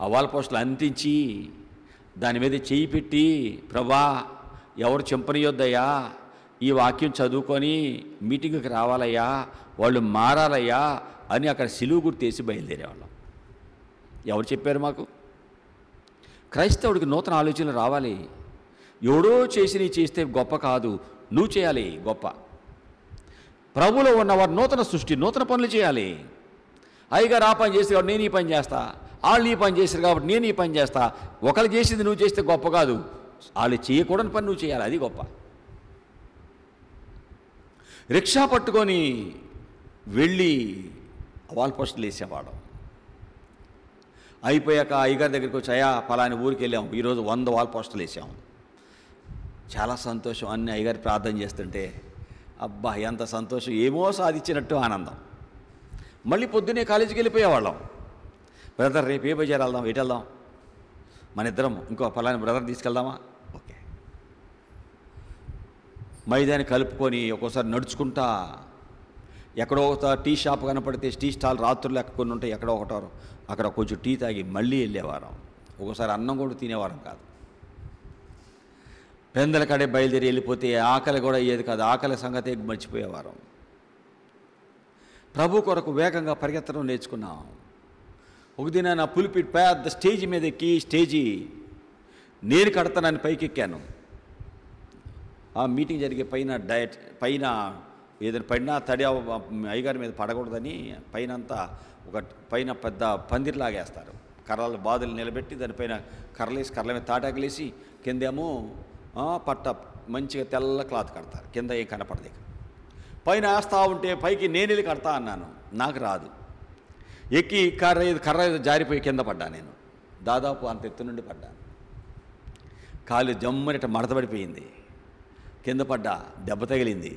ఆ వాల్ పోస్టర్లు అంటించి దాని మీద చేయి పెట్టి, ప్రభా ఎవరు చెంపనియొద్దయ్యా, ఈ వాక్యం చదువుకొని మీటింగ్కి రావాలయ్యా, వాళ్ళు మారాలయ్యా అని అక్కడ సిలువు గుర్తేసి బయలుదేరేవాళ్ళం. ఎవరు చెప్పారు మాకు? క్రైస్తవుడికి నూతన ఆలోచనలు రావాలి. ఎవడో చేసి నీ చేస్తే గొప్ప కాదు, నువ్వు చేయాలి గొప్ప. ప్రభువులో ఉన్నవారు నూతన సృష్టి, నూతన పనులు చేయాలి. అయ్యగారు ఆ పని చేస్తే కాబట్టి నేను ఈ పని చేస్తా, వాళ్ళు ఈ పని చేశారు కాబట్టి నేను ఈ పని చేస్తా. ఒకరు చేసింది నువ్వు చేస్తే గొప్ప కాదు, వాళ్ళు చేయకూడని పని నువ్వు చేయాలి, అది గొప్ప. రిక్షా పట్టుకొని వెళ్ళి వాల్ పోస్టులు వేసేవాడు. అయిపోయాక అయ్యగారి దగ్గరికి వచ్చి, అయ్యా పలాని ఊరికి వెళ్ళాము, ఈరోజు 100 వాల్ పోస్టులు వేసాము. చాలా సంతోషం. అన్ని అయ్యగారి ప్రార్థన చేస్తుంటే అబ్బా ఎంత సంతోషం, ఏమో సాధించినట్టు ఆనందం. మళ్ళీ పొద్దున్నే కాలేజీకి వెళ్ళిపోయేవాళ్ళం. బ్రదర్ రేపు ఏ బజార్ వెళ్దాం, ఎటు వెళ్దాం, మన ఇద్దరం ఇంకో పలాని బ్రదర్ తీసుకెళ్దామా, ఓకే. మైదాన్ని కలుపుకొని ఒక్కోసారి నడుచుకుంటా ఎక్కడో ఒక టీ షాప్ కనపడితే టీ స్టాల్ రాత్రులు కొన్ని ఉంటాయి, ఎక్కడో ఒకటో అక్కడ కొంచెం టీ తాగి మళ్ళీ వెళ్ళేవారం. ఒకసారి అన్నం కూడా తినేవారం కాదు. పెందల కాడే బయలుదేరి వెళ్ళిపోతే ఆకలి కూడా అయ్యేది కాదు. ఆకలి సంగతి మర్చిపోయేవారం. ప్రభు కొరకు వేగంగా పరిగెత్తడం నేర్చుకున్నాం. ఒక దిన నా పులిపిట్ పెద్ద స్టేజ్ మీద ఎక్కి స్టేజీ నేను కడతానని పైకి ఎక్కాను. ఆ మీటింగ్ జరిగే పైన ఏదైనా పడినా తడి అయ్యగారి మీద పడకూడదని పైన పెద్ద పందిరిలాగేస్తారు. కర్రలు బాదులు నిలబెట్టి దానిపైన కర్రల మీద తాటాకులేసి కిందేమో పట్ట మంచిగా తెల్ల క్లాత్ కడతారు. కింద ఏం కనపడదు. పైన వేస్తూ ఉంటే పైకి నేను వెళ్ళి కడతా అన్నాను. నాకు రాదు. ఎక్కి కర్ర జారిపోయి కింద పడ్డా. నేను దాదాపు అంత ఎత్తు నుండి పడ్డాను. కాలు జమ్మనిట మడతపడిపోయింది. కింద పడ్డా, దెబ్బ తగిలింది.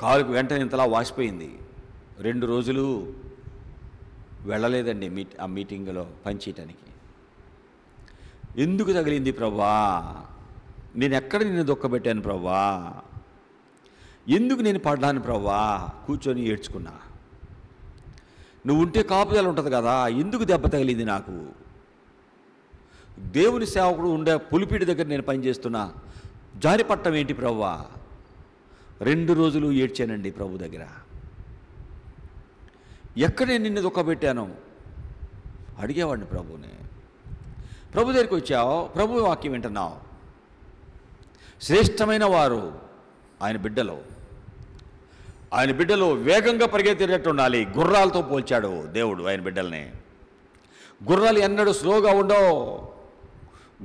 కాలుకు వెంటనే ఇంతలా వాసిపోయింది. 2 రోజులు వెళ్ళలేదండి ఆ మీటింగ్లో పనిచేయటానికి. ఎందుకు తగిలింది ప్రభా? నేను ఎక్కడ నిన్ను దుఃఖపెట్టాను ప్రభా? ఎందుకు నేను పడ్డాను ప్రభా? కూర్చొని ఏడ్చుకున్నా. నువ్వు ఉంటే కాపుదల ఉంటుంది కదా, ఎందుకు దెబ్బ తగిలింది నాకు? దేవుని సేవకుడు ఉండే పులిపీడి దగ్గర నేను పనిచేస్తున్నా, జారిపట్టం ఏంటి ప్రభువా? 2 రోజులు ఏడ్చానండి ప్రభు దగ్గర. ఎక్కడ నేను నిన్ను దుఃఖపెట్టాను అడిగేవాడిని ప్రభుని. ప్రభు దగ్గరికి వచ్చావు, ప్రభు వాక్యం వింటున్నావు. శ్రేష్టమైన వారు ఆయన బిడ్డలు వేగంగా పరిగెత్తేటట్టు ఉండాలి. గుర్రాలతో పోల్చాడు దేవుడు ఆయన బిడ్డల్ని. గుర్రాలు ఎన్నడూ స్లోగా ఉండవు.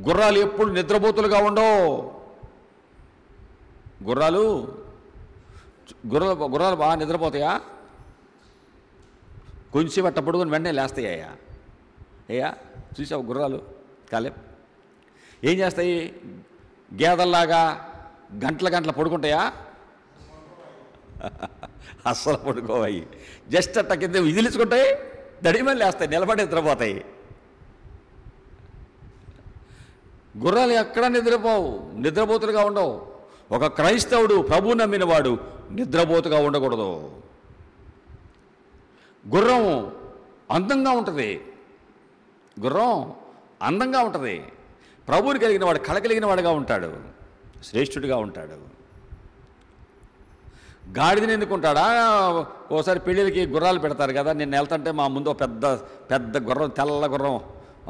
గుర్రాలు ఎప్పుడు నిద్రపోతులుగా ఉండవు. గుర్రాలు బాగా నిద్రపోతాయా? కొంచెం అట్ట పడుకొని వెంటనే లేస్తాయ్యా? అయ్యా చూసావు గుర్రాలు కాలే ఏం చేస్తాయి? గేదల్లాగా గంటల పడుకుంటాయా? అస్సలు పడుకోవాయి. జస్ట్ అట్ట కింద విదిలించుకుంటాయి, దడిమని లేస్తాయి, నిలబడి నిద్రపోతాయి. గుర్రాలు ఎక్కడా నిద్రపోతులుగా ఉండవు. ఒక క్రైస్తవుడు ప్రభు నమ్మినవాడు నిద్రపోతుగా ఉండకూడదు. గుర్రం అందంగా ఉంటుంది. ప్రభువుని కలిగిన వాడు కళ వాడుగా ఉంటాడు, శ్రేష్ఠుడిగా ఉంటాడు. గాడిదని ఎందుకుంటాడా? ఓసారి పెళ్ళిళ్ళకి గుర్రాలు పెడతారు కదా. నేను వెళ్తుంటే మా ముందు పెద్ద గుర్రం, తెల్ల గుర్రం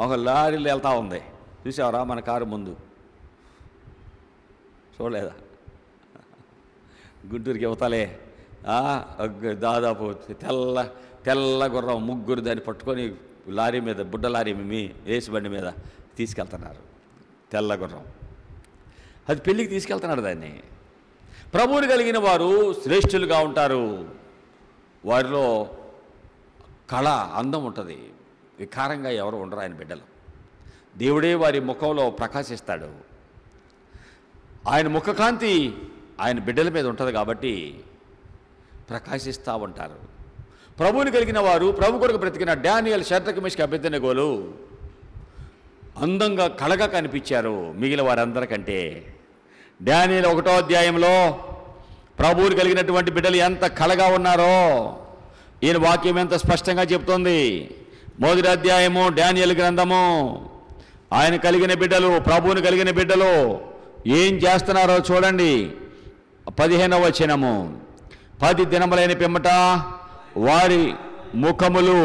ఒక లారీలో వెళ్తూ ఉంది. చూసావరా మన కారు ముందు? చూడలేదా? గుంటూరుకి ఇవ్వతాలే దాదాపు తెల్ల గుర్రం, 3 దాన్ని పట్టుకొని లారీ మీద, బుడ్డ లారీ రేసు బండి మీద తీసుకెళ్తున్నారు. తెల్ల గుర్రం అది పెళ్ళికి తీసుకెళ్తున్నాడు దాన్ని. ప్రభువుని కలిగిన వారు శ్రేష్ఠులుగా ఉంటారు. వారిలో కళ, అందం ఉంటుంది. వికారంగా ఎవరు ఉండరు ఆయన బిడ్డలు. దేవుడే వారి ముఖంలో ప్రకాశిస్తాడు. ఆయన ముఖకాంతి ఆయన బిడ్డల మీద ఉంటుంది కాబట్టి ప్రకాశిస్తూ ఉంటారు. ప్రభువుని కలిగిన వారు, ప్రభు కొరకు బ్రతికిన డానియేల్, షద్రకు, మెషకు, అబేద్నెగోలు అందంగా కళగా కనిపించారు మిగిలిన వారందరికంటే. డానియేలు 1వ అధ్యాయంలో ప్రభువుని కలిగినటువంటి బిడ్డలు ఎంత కళగా ఉన్నారో ఈయన వాక్యం ఎంత స్పష్టంగా చెప్తోంది. 1వ అధ్యాయము డానియేలు గ్రంథము. ఆయన కలిగిన బిడ్డలు, ప్రభువుని కలిగిన బిడ్డలు ఏం చేస్తున్నారో చూడండి. 15వ వచనము. 10 దినములైన పిమ్మట వారి ముఖములు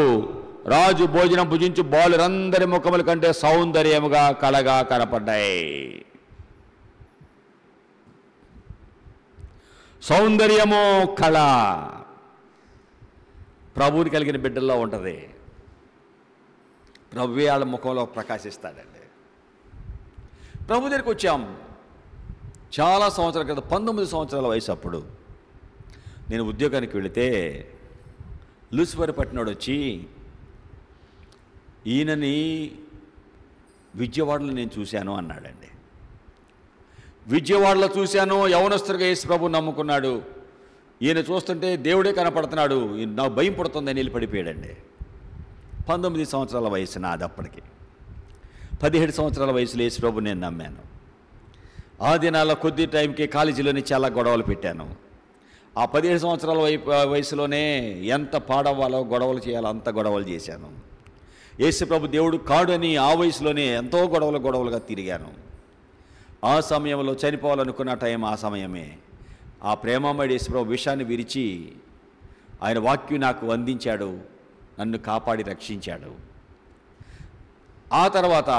రాజు భోజనం భుజించు బాలురందరి ముఖముల కంటే సౌందర్యముగా కళగా కనపడ్డాయి. సౌందర్యము, కళ ప్రభువుని కలిగిన బిడ్డల్లో ఉంటుంది. ప్రభువే వాళ్ళ ముఖంలో ప్రకాశిస్తాడండి. ప్రభు దగ్గరికి వచ్చాం చాలా సంవత్సరాల క్రితం, 19 సంవత్సరాల వయసు. అప్పుడు నేను ఉద్యోగానికి వెళితే లూసిఫర్ పట్టినోడు వచ్చి, ఈయనని విజయవాడలో నేను చూశాను అన్నాడండి. విజయవాడలో చూశాను, యవనస్తుడిగా యేసు ప్రభు నమ్ముకున్నాడు. ఈయన చూస్తుంటే దేవుడే కనపడుతున్నాడు, నాకు భయం పుడుతుందని వెళ్ళి పడిపోయాడండి. 19 సంవత్సరాల వయసు నాది. అప్పటికి 17 సంవత్సరాల వయసులో యేసు ప్రభు నేను నమ్మాను. ఆ దినాల్లో కొద్ది టైంకి కాలేజీలోని చాలా గొడవలు పెట్టాను. ఆ 17 సంవత్సరాల వయసులోనే ఎంత పాడవ్వాలో గొడవలు చేయాలో అంత గొడవలు చేశాను. యేసు ప్రభు దేవుడు కాడు అని ఆ వయసులోనే ఎంతో గొడవలుగా తిరిగాను. ఆ సమయంలో చనిపోవాలనుకున్న టైం ఆ సమయమే. ఆ ప్రేమమయుడు యేసు ప్రభు విషయాన్ని విరిచి ఆయన వాక్యం నాకు అందించాడు, నన్ను కాపాడి రక్షించాడు. ఆ తర్వాత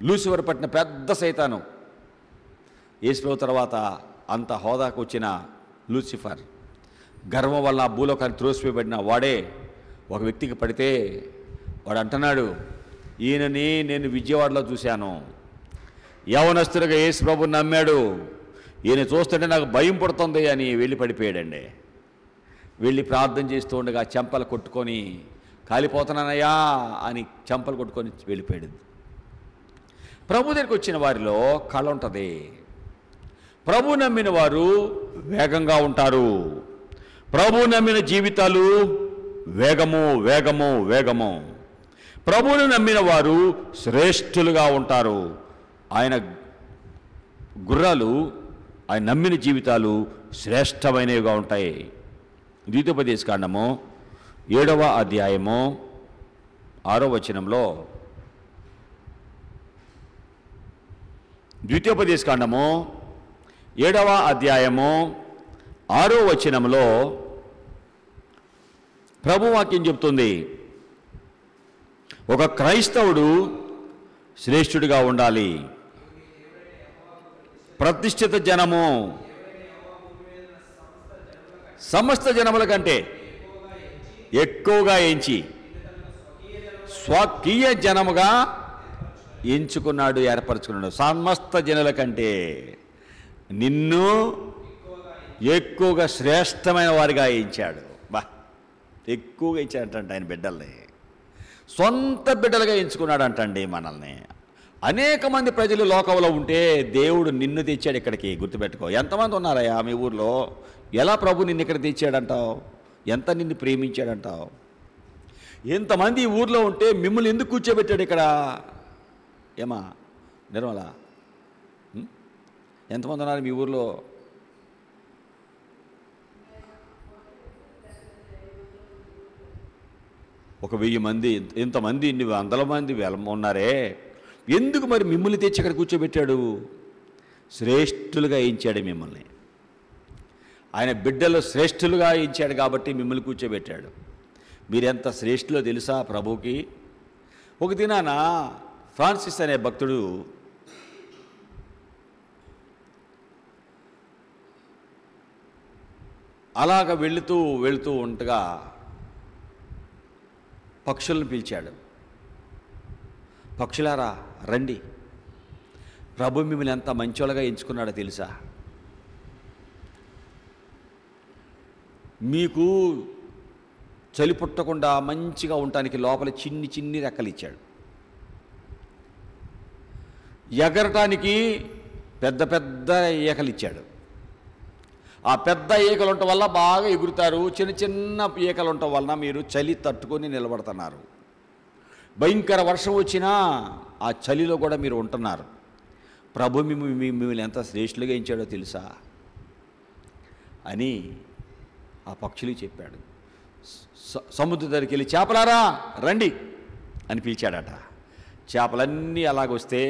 లూసిఫర్ పట్టిన పెద్ద సైతాను, యేసు ప్రభు తర్వాత అంత హోదాకు వచ్చిన లూసిఫర్ గర్వం వల్ల భూలోకాన్ని త్రోసివేయబడిన వాడే ఒక వ్యక్తికి పడితే వాడు అంటున్నాడు, ఈయనని నేను విజయవాడలో చూశాను, యవనస్తుడిగా యేసు ప్రభు నమ్మాడు, ఈయన చూస్తుంటే నాకు భయం పడుతుంది అని వెళ్ళి పడిపోయాడండి. వెళ్ళి ప్రార్థన చేస్తూ ఉండగా చెంపలు కొట్టుకొని కాలిపోతున్నానయ్యా అని చెంపలు కొట్టుకొని వెళ్ళిపోయాడు. ప్రభు దగ్గరికి వచ్చిన వారిలో కళ ఉంటుంది. ప్రభు నమ్మిన వారు వేగంగా ఉంటారు. ప్రభు నమ్మిన జీవితాలు వేగము. ప్రభువును నమ్మిన వారు శ్రేష్ఠులుగా ఉంటారు. ఆయన గుర్రాలు, ఆయన నమ్మిన జీవితాలు శ్రేష్టమైనవిగా ఉంటాయి. ద్వితీయోపదేశకాండము 7వ అధ్యాయము 6వ వచనంలో, ద్వితీయోపదేశకాండము 7వ అధ్యాయము 6వ వచనంలో ప్రభువాక్యం చెప్తుంది, ఒక క్రైస్తవుడు శ్రేష్ఠుడిగా ఉండాలి. ప్రతిష్ఠిత జనము సమస్త జనముల కంటే ఎక్కువగా ఎంచి స్వకీయ జనముగా ఎంచుకున్నాడు, ఏర్పరచుకున్నాడు. సమస్త జనుల కంటే నిన్ను ఎక్కువగా శ్రేష్టమైన వారిగా ఎంచాడు. ఎక్కువగా ఎంచాడంట ఆయన బిడ్డల్ని, సొంత బిడ్డలుగా ఎంచుకున్నాడు అంటండి మనల్ని. అనేక మంది ప్రజలు లోకంలో ఉంటే దేవుడు నిన్ను తెచ్చాడు ఇక్కడికి. గుర్తుపెట్టుకో. ఎంతమంది ఉన్నారయ్యా మీ ఊర్లో? ఎలా ప్రభు నిన్ను ఇక్కడ తెచ్చాడంటావు? ఎంత నిన్ను ప్రేమించాడంటావు? ఎంతమంది ఈ ఊర్లో ఉంటే మిమ్మల్ని ఎందుకు కూర్చోబెట్టాడు ఇక్కడ? ఏమా నిర్మల, ఎంతమంది ఉన్నారు మీ ఊర్లో? ఒక 1000 మంది, ఇంతమంది, ఇన్ని వందల మంది ఉన్నారే, ఎందుకు మరి మిమ్మల్ని తెచ్చి ఇక్కడ కూర్చోబెట్టాడు? శ్రేష్ఠులుగా ఎంచాడు మిమ్మల్ని. ఆయన బిడ్డలు శ్రేష్ఠులుగా ఎంచాడు కాబట్టి మిమ్మల్ని కూర్చోబెట్టాడు. మీరెంత శ్రేష్ఠులో తెలుసా ప్రభుకి? ఒక దినాన ఫ్రాన్సిస్ అనే భక్తుడు అలాగ వెళుతూ ఉండగా పక్షులను పిలిచాడు. పక్షులారా రండి, ప్రభు మిమ్మల్ని ఎంత మంచోళ్ళగా ఎంచుకున్నాడో తెలుసా? మీకు చలి పుట్టకుండా మంచిగా ఉండటానికి లోపల చిన్ని రెక్కలు ఇచ్చాడు. ఎగరటానికి పెద్ద ఈకలు ఇచ్చాడు. ఆ పెద్ద ఈకలు ఉండటం వల్ల బాగా ఎగురుతారు. చిన్న ఈకలు ఉండటం వలన మీరు చలి తట్టుకొని నిలబడుతున్నారు. భయంకర వర్షం వచ్చినా ఆ చలిలో కూడా మీరు ఉంటున్నారు. ప్రభు మిమ్మల్ని ఎంత శ్రేష్ఠులుగా ఎంచాడో తెలుసా అని ఆ పక్షులు చెప్పాడు. సముద్రం దగ్గరికి వెళ్ళి చేపలారా రండి అని పిలిచాడట. చేపలన్నీ అలాగొస్తే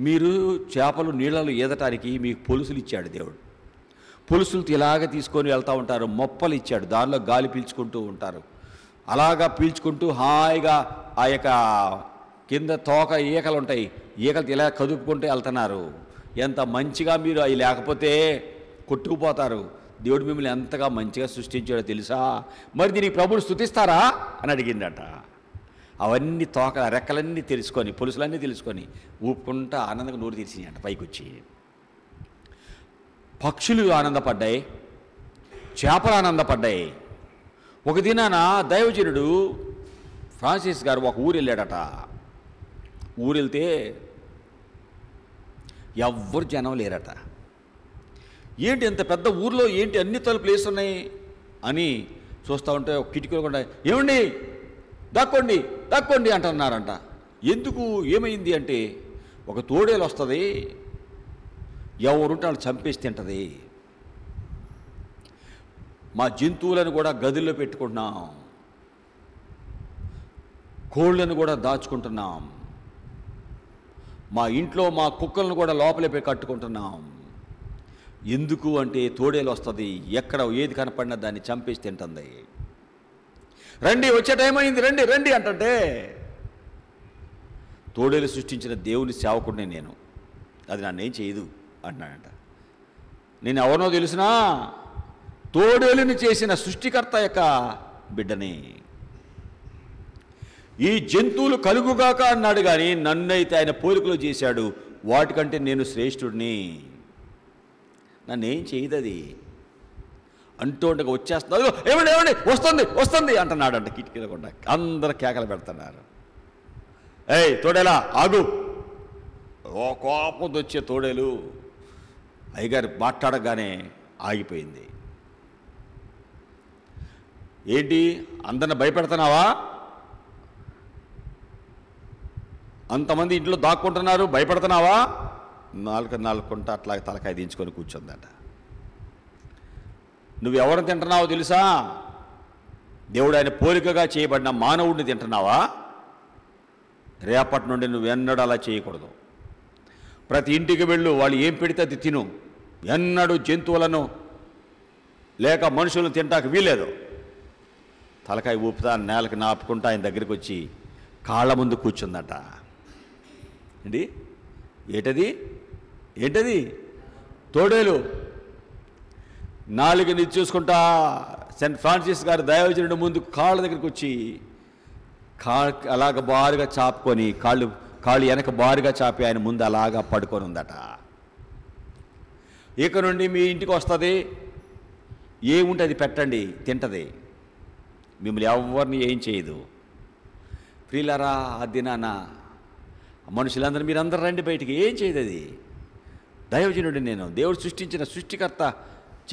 మీరు చేపలు నీళ్ళలో ఈదటానికి మీకు పొలుసులు ఇచ్చాడు దేవుడు. పొలుసులు ఇలాగ తీసుకొని వెళ్తూ ఉంటారు. మొప్పలు ఇచ్చాడు, దానిలో గాలి పీల్చుకుంటూ ఉంటారు. అలాగా పీల్చుకుంటూ హాయిగా ఆ యొక్క కింద తోక ఈకలు ఉంటాయి, ఈకలు ఇలా కదుపుకుంటూ వెళ్తున్నారు. ఎంత మంచిగా మీరు అవి లేకపోతే కొట్టుకుపోతారు. దేవుడు మిమ్మల్ని ఎంతగా మంచిగా సృష్టించాడో తెలుసా? మరి దీనికి ప్రభువుని స్తుతిస్తారా అని అడిగిందట. అవన్నీ తోక రెక్కలన్నీ తెలుసుకొని, పొలుసులన్నీ తెలుసుకొని ఊపుకుంటా ఆనందంగా నోరు తెరిచినాయంట పైకి వచ్చి. పక్షులు ఆనందపడ్డాయి, చేపలు ఆనందపడ్డాయి. ఒక దినాన దైవజనుడు ఫ్రాన్సిస్ గారు ఒక ఊరు వెళ్ళాడట. ఊరు వెళ్తే ఎవ్వరు జనం లేరట. ఏంటి ఎంత పెద్ద ఊర్లో ఏంటి అన్ని తలుపులు వేస్తున్నాయి అని చూస్తూ ఉంటే ఒక కిటికీలో కూడా ఏమండి దక్కోండి అంటున్నారంట. ఎందుకు ఏమైంది అంటే ఒక తోడేలు వస్తుంది, ఎవరుంటే వాళ్ళు చంపేసి తింటుంది. మా జంతువులను కూడా గదుల్లో పెట్టుకుంటున్నాం, కోళ్ళను కూడా దాచుకుంటున్నాం, మా ఇంట్లో మా కుక్కలను కూడా లోపలే పెట్టి కట్టుకుంటున్నాం. ఎందుకు అంటే తోడేలు వస్తుంది, ఎక్కడ ఏది కనపడినా దాన్ని చంపేసి తింటుంది. రండి, వచ్చే టైం అయింది, రండి రండి అంటే తోడేలు సృష్టించిన దేవుని సేవకుడిని నేను, అది నన్నేం చేయదు అంటున్నాడంట. నేను ఎవరినో తెలిసినా తోడేలుని చేసిన సృష్టికర్త యొక్క బిడ్డని. ఈ జంతువులు కలుగుగాక అన్నాడు కానీ నన్నైతే ఆయన పోలికలో చేశాడు, వాటికంటే నేను శ్రేష్ఠుడిని, నన్నేం చేయదు అది అంటూ ఉండగా వచ్చేస్తున్నారు. ఏమండి ఏమండి వస్తుంది వస్తుంది అంటున్నాడంట. కిటికీల కూడా అందరు కేకలు పెడుతున్నారు. ఏయ్ తోడేలా ఆగు, ఓ కోపం వచ్చే తోడేలు అయ్యగారు మాట్లాడగానే ఆగిపోయింది. ఏంటి అందరిని భయపెడుతున్నావా? అంతమంది ఇంట్లో దాక్కుంటున్నారు, భయపడుతున్నావా? నాలుగుకుంటా అట్లా తలకాయ దించుకొని కూర్చుందట. నువ్వెవరిని తింటున్నావో తెలుసా? దేవుడు ఆయన పోలికగా చేయబడిన మానవుడిని తింటున్నావా? రేపటి నుండి నువ్వెన్నడూ అలా చేయకూడదు. ప్రతి ఇంటికి వెళ్ళు, వాళ్ళు ఏం పెడితే అది తిను. ఎన్నడూ జంతువులను లేక మనుషులను తింటాక వీలేదు. తలకాయ ఊపుతా నేలకి నాపుకుంటా ఆయన దగ్గరికి వచ్చి కాళ్ళ ముందు కూర్చుందట. ఏంటి ఏంటది ఏంటది తోడేలు. నాలుగుని చూసుకుంటా సెయింట్ ఫ్రాన్సిస్ గారు దైవజనుడి ముందు కాళ్ళ దగ్గరికి వచ్చి అలాగ బారుగా చాపుకొని కాళ్ళు వెనక బారుగా చాపి ఆయన ముందు అలాగా పడుకొని ఉందట. ఇక నుండి మీ ఇంటికి వస్తుంది, ఏముంటే అది పెట్టండి, తింటది, మిమ్మల్ని ఎవరిని ఏం చేయదు. ప్రియులారా, ఆ దినాన మనుషులందరూ మీరందరూ రండి బయటికి, ఏం చేయదు అది. దైవజనుడు నేను, దేవుడు సృష్టించిన సృష్టికర్త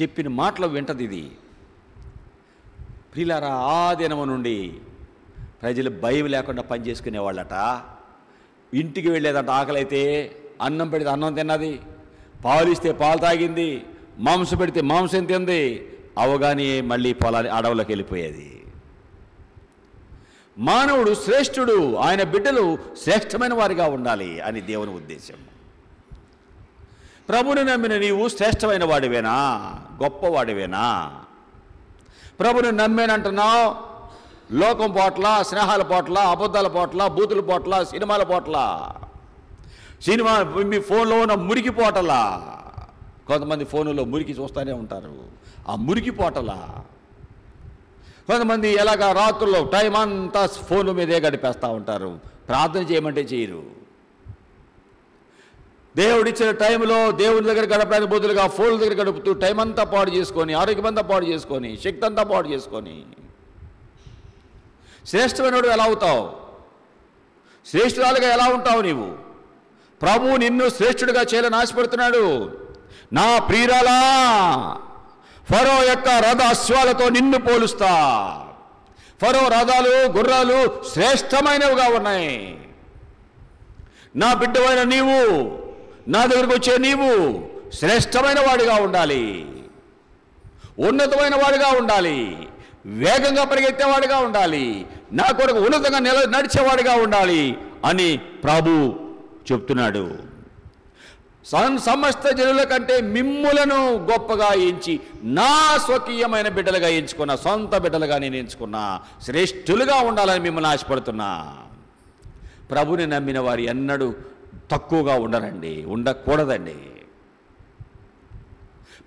చెప్పిన మాటలు వింటది ఇది. ప్రియులారా, ఆ దినము నుండి ప్రజలు భయం లేకుండా పనిచేసుకునేవాళ్ళట. ఇంటికి వెళ్ళేదంట, ఆకలి అయితే అన్నం పెడితే అన్నం తిన్నది, పాలు ఇస్తే పాలు తాగింది, మాంసం పెడితే మాంసం తింది, అవగానే మళ్ళీ పొలాన్ని అడవులోకి వెళ్ళిపోయేది. మానవుడు శ్రేష్ఠుడు, ఆయన బిడ్డలు శ్రేష్టమైన వారిగా ఉండాలి అని దేవుని ఉద్దేశం. ప్రభుని నమ్మిన నీవు శ్రేష్టమైన వాడివేనా, గొప్పవాడివేనా? ప్రభుని నమ్మేనంటున్నావు, లోకం పోట్ల, స్నేహాల పోట్ల, అబద్ధాల పోట్ల, బూతుల పోట్ల, సినిమాల పోట్ల, మీ ఫోన్లో ఉన్న మురికి పోటలా. కొంతమంది ఫోన్లో మురికి చూస్తూనే ఉంటారు, ఆ మురికి పోటలా. కొంతమంది ఎలాగా రాత్రుల్లో టైం అంతా ఫోన్ మీదే గడిపేస్తూ ఉంటారు, ప్రార్థన చేయమంటే చేయరు. దేవుడిచ్చిన టైంలో దేవుని దగ్గర గడపడానికి బదులుగా ఫోన్ల దగ్గర గడుపుతూ టైం అంతా పాడు చేసుకొని, ఆరోగ్యం అంతా పాడు చేసుకొని, శక్తి అంతా పాడు చేసుకొని శ్రేష్టమైనడు ఎలా అవుతావు? శ్రేష్ఠురాలుగా ఎలా ఉంటావు నీవు? ప్రభువు నిన్ను శ్రేష్ఠుడిగా చేయాలని ఆశపడుతున్నాడు. నా ప్రియురాలా, ఫరో యొక్క రథ అశ్వాలతో నిన్ను పోలుస్తా. ఫరో రథాలు గుర్రాలు శ్రేష్టమైనవిగా ఉన్నాయి. నా బిడ్డవైన నీవు, నా దగ్గరకు వచ్చే నీవు శ్రేష్టమైన వాడిగా ఉండాలి, ఉన్నతమైన వాడిగా ఉండాలి, వేగంగా పరిగెత్తేవాడిగా ఉండాలి, నా కొరకు ఉన్నతంగా నడిచేవాడిగా ఉండాలి అని ప్రభు చెప్తున్నాడు. సమస్త జనుల కంటే మిమ్ములను గొప్పగా ఎంచి నా స్వకీయమైన బిడ్డలుగా ఎంచుకున్నా, సొంత బిడ్డలుగా నేను ఎంచుకున్నా, శ్రేష్ఠులుగా ఉండాలని మిమ్మల్ని ఆశపడుతున్నా. ప్రభుని నమ్మిన వారు ఎన్నడూ తక్కువగా ఉండరండి, ఉండకూడదండి.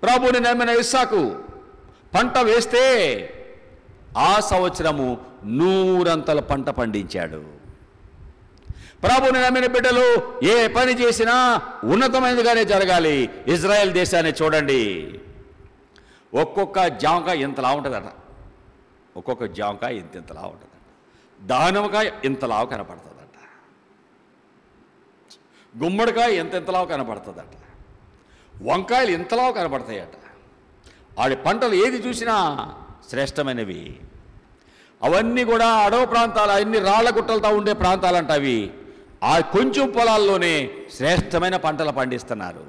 ప్రభుని నమ్మిన ఇస్సాకు పంట వేస్తే ఆ సంవత్సరము 100 పంట పండించాడు. ప్రభుని నమ్మిన బిడ్డలు ఏ పని చేసినా ఉన్నతమైనదిగానే జరగాలి. ఇజ్రాయెల్ దేశాన్ని చూడండి, ఒక్కొక్క జామకాయ ఇంతలా ఉంటుందట, ఒక్కొక్క జామకాయ ఇంతలా ఉంటుందట, దానిమ్మకాయ ఇంతలా కనపడుతుందట, గుమ్మడికాయ ఎంతెంతలా కనపడుతుందట, వంకాయలు ఇంతలా కనపడతాయట. వాడి పంటలు ఏది చూసినా శ్రేష్టమైనవి. అవన్నీ కూడా అడవి ప్రాంతాలు, అన్ని రాళ్ల గుట్టలతో ఉండే ప్రాంతాలంట అవి. ఆ కొంచెం పొలాల్లోనే శ్రేష్టమైన పంటలు పండిస్తున్నారు.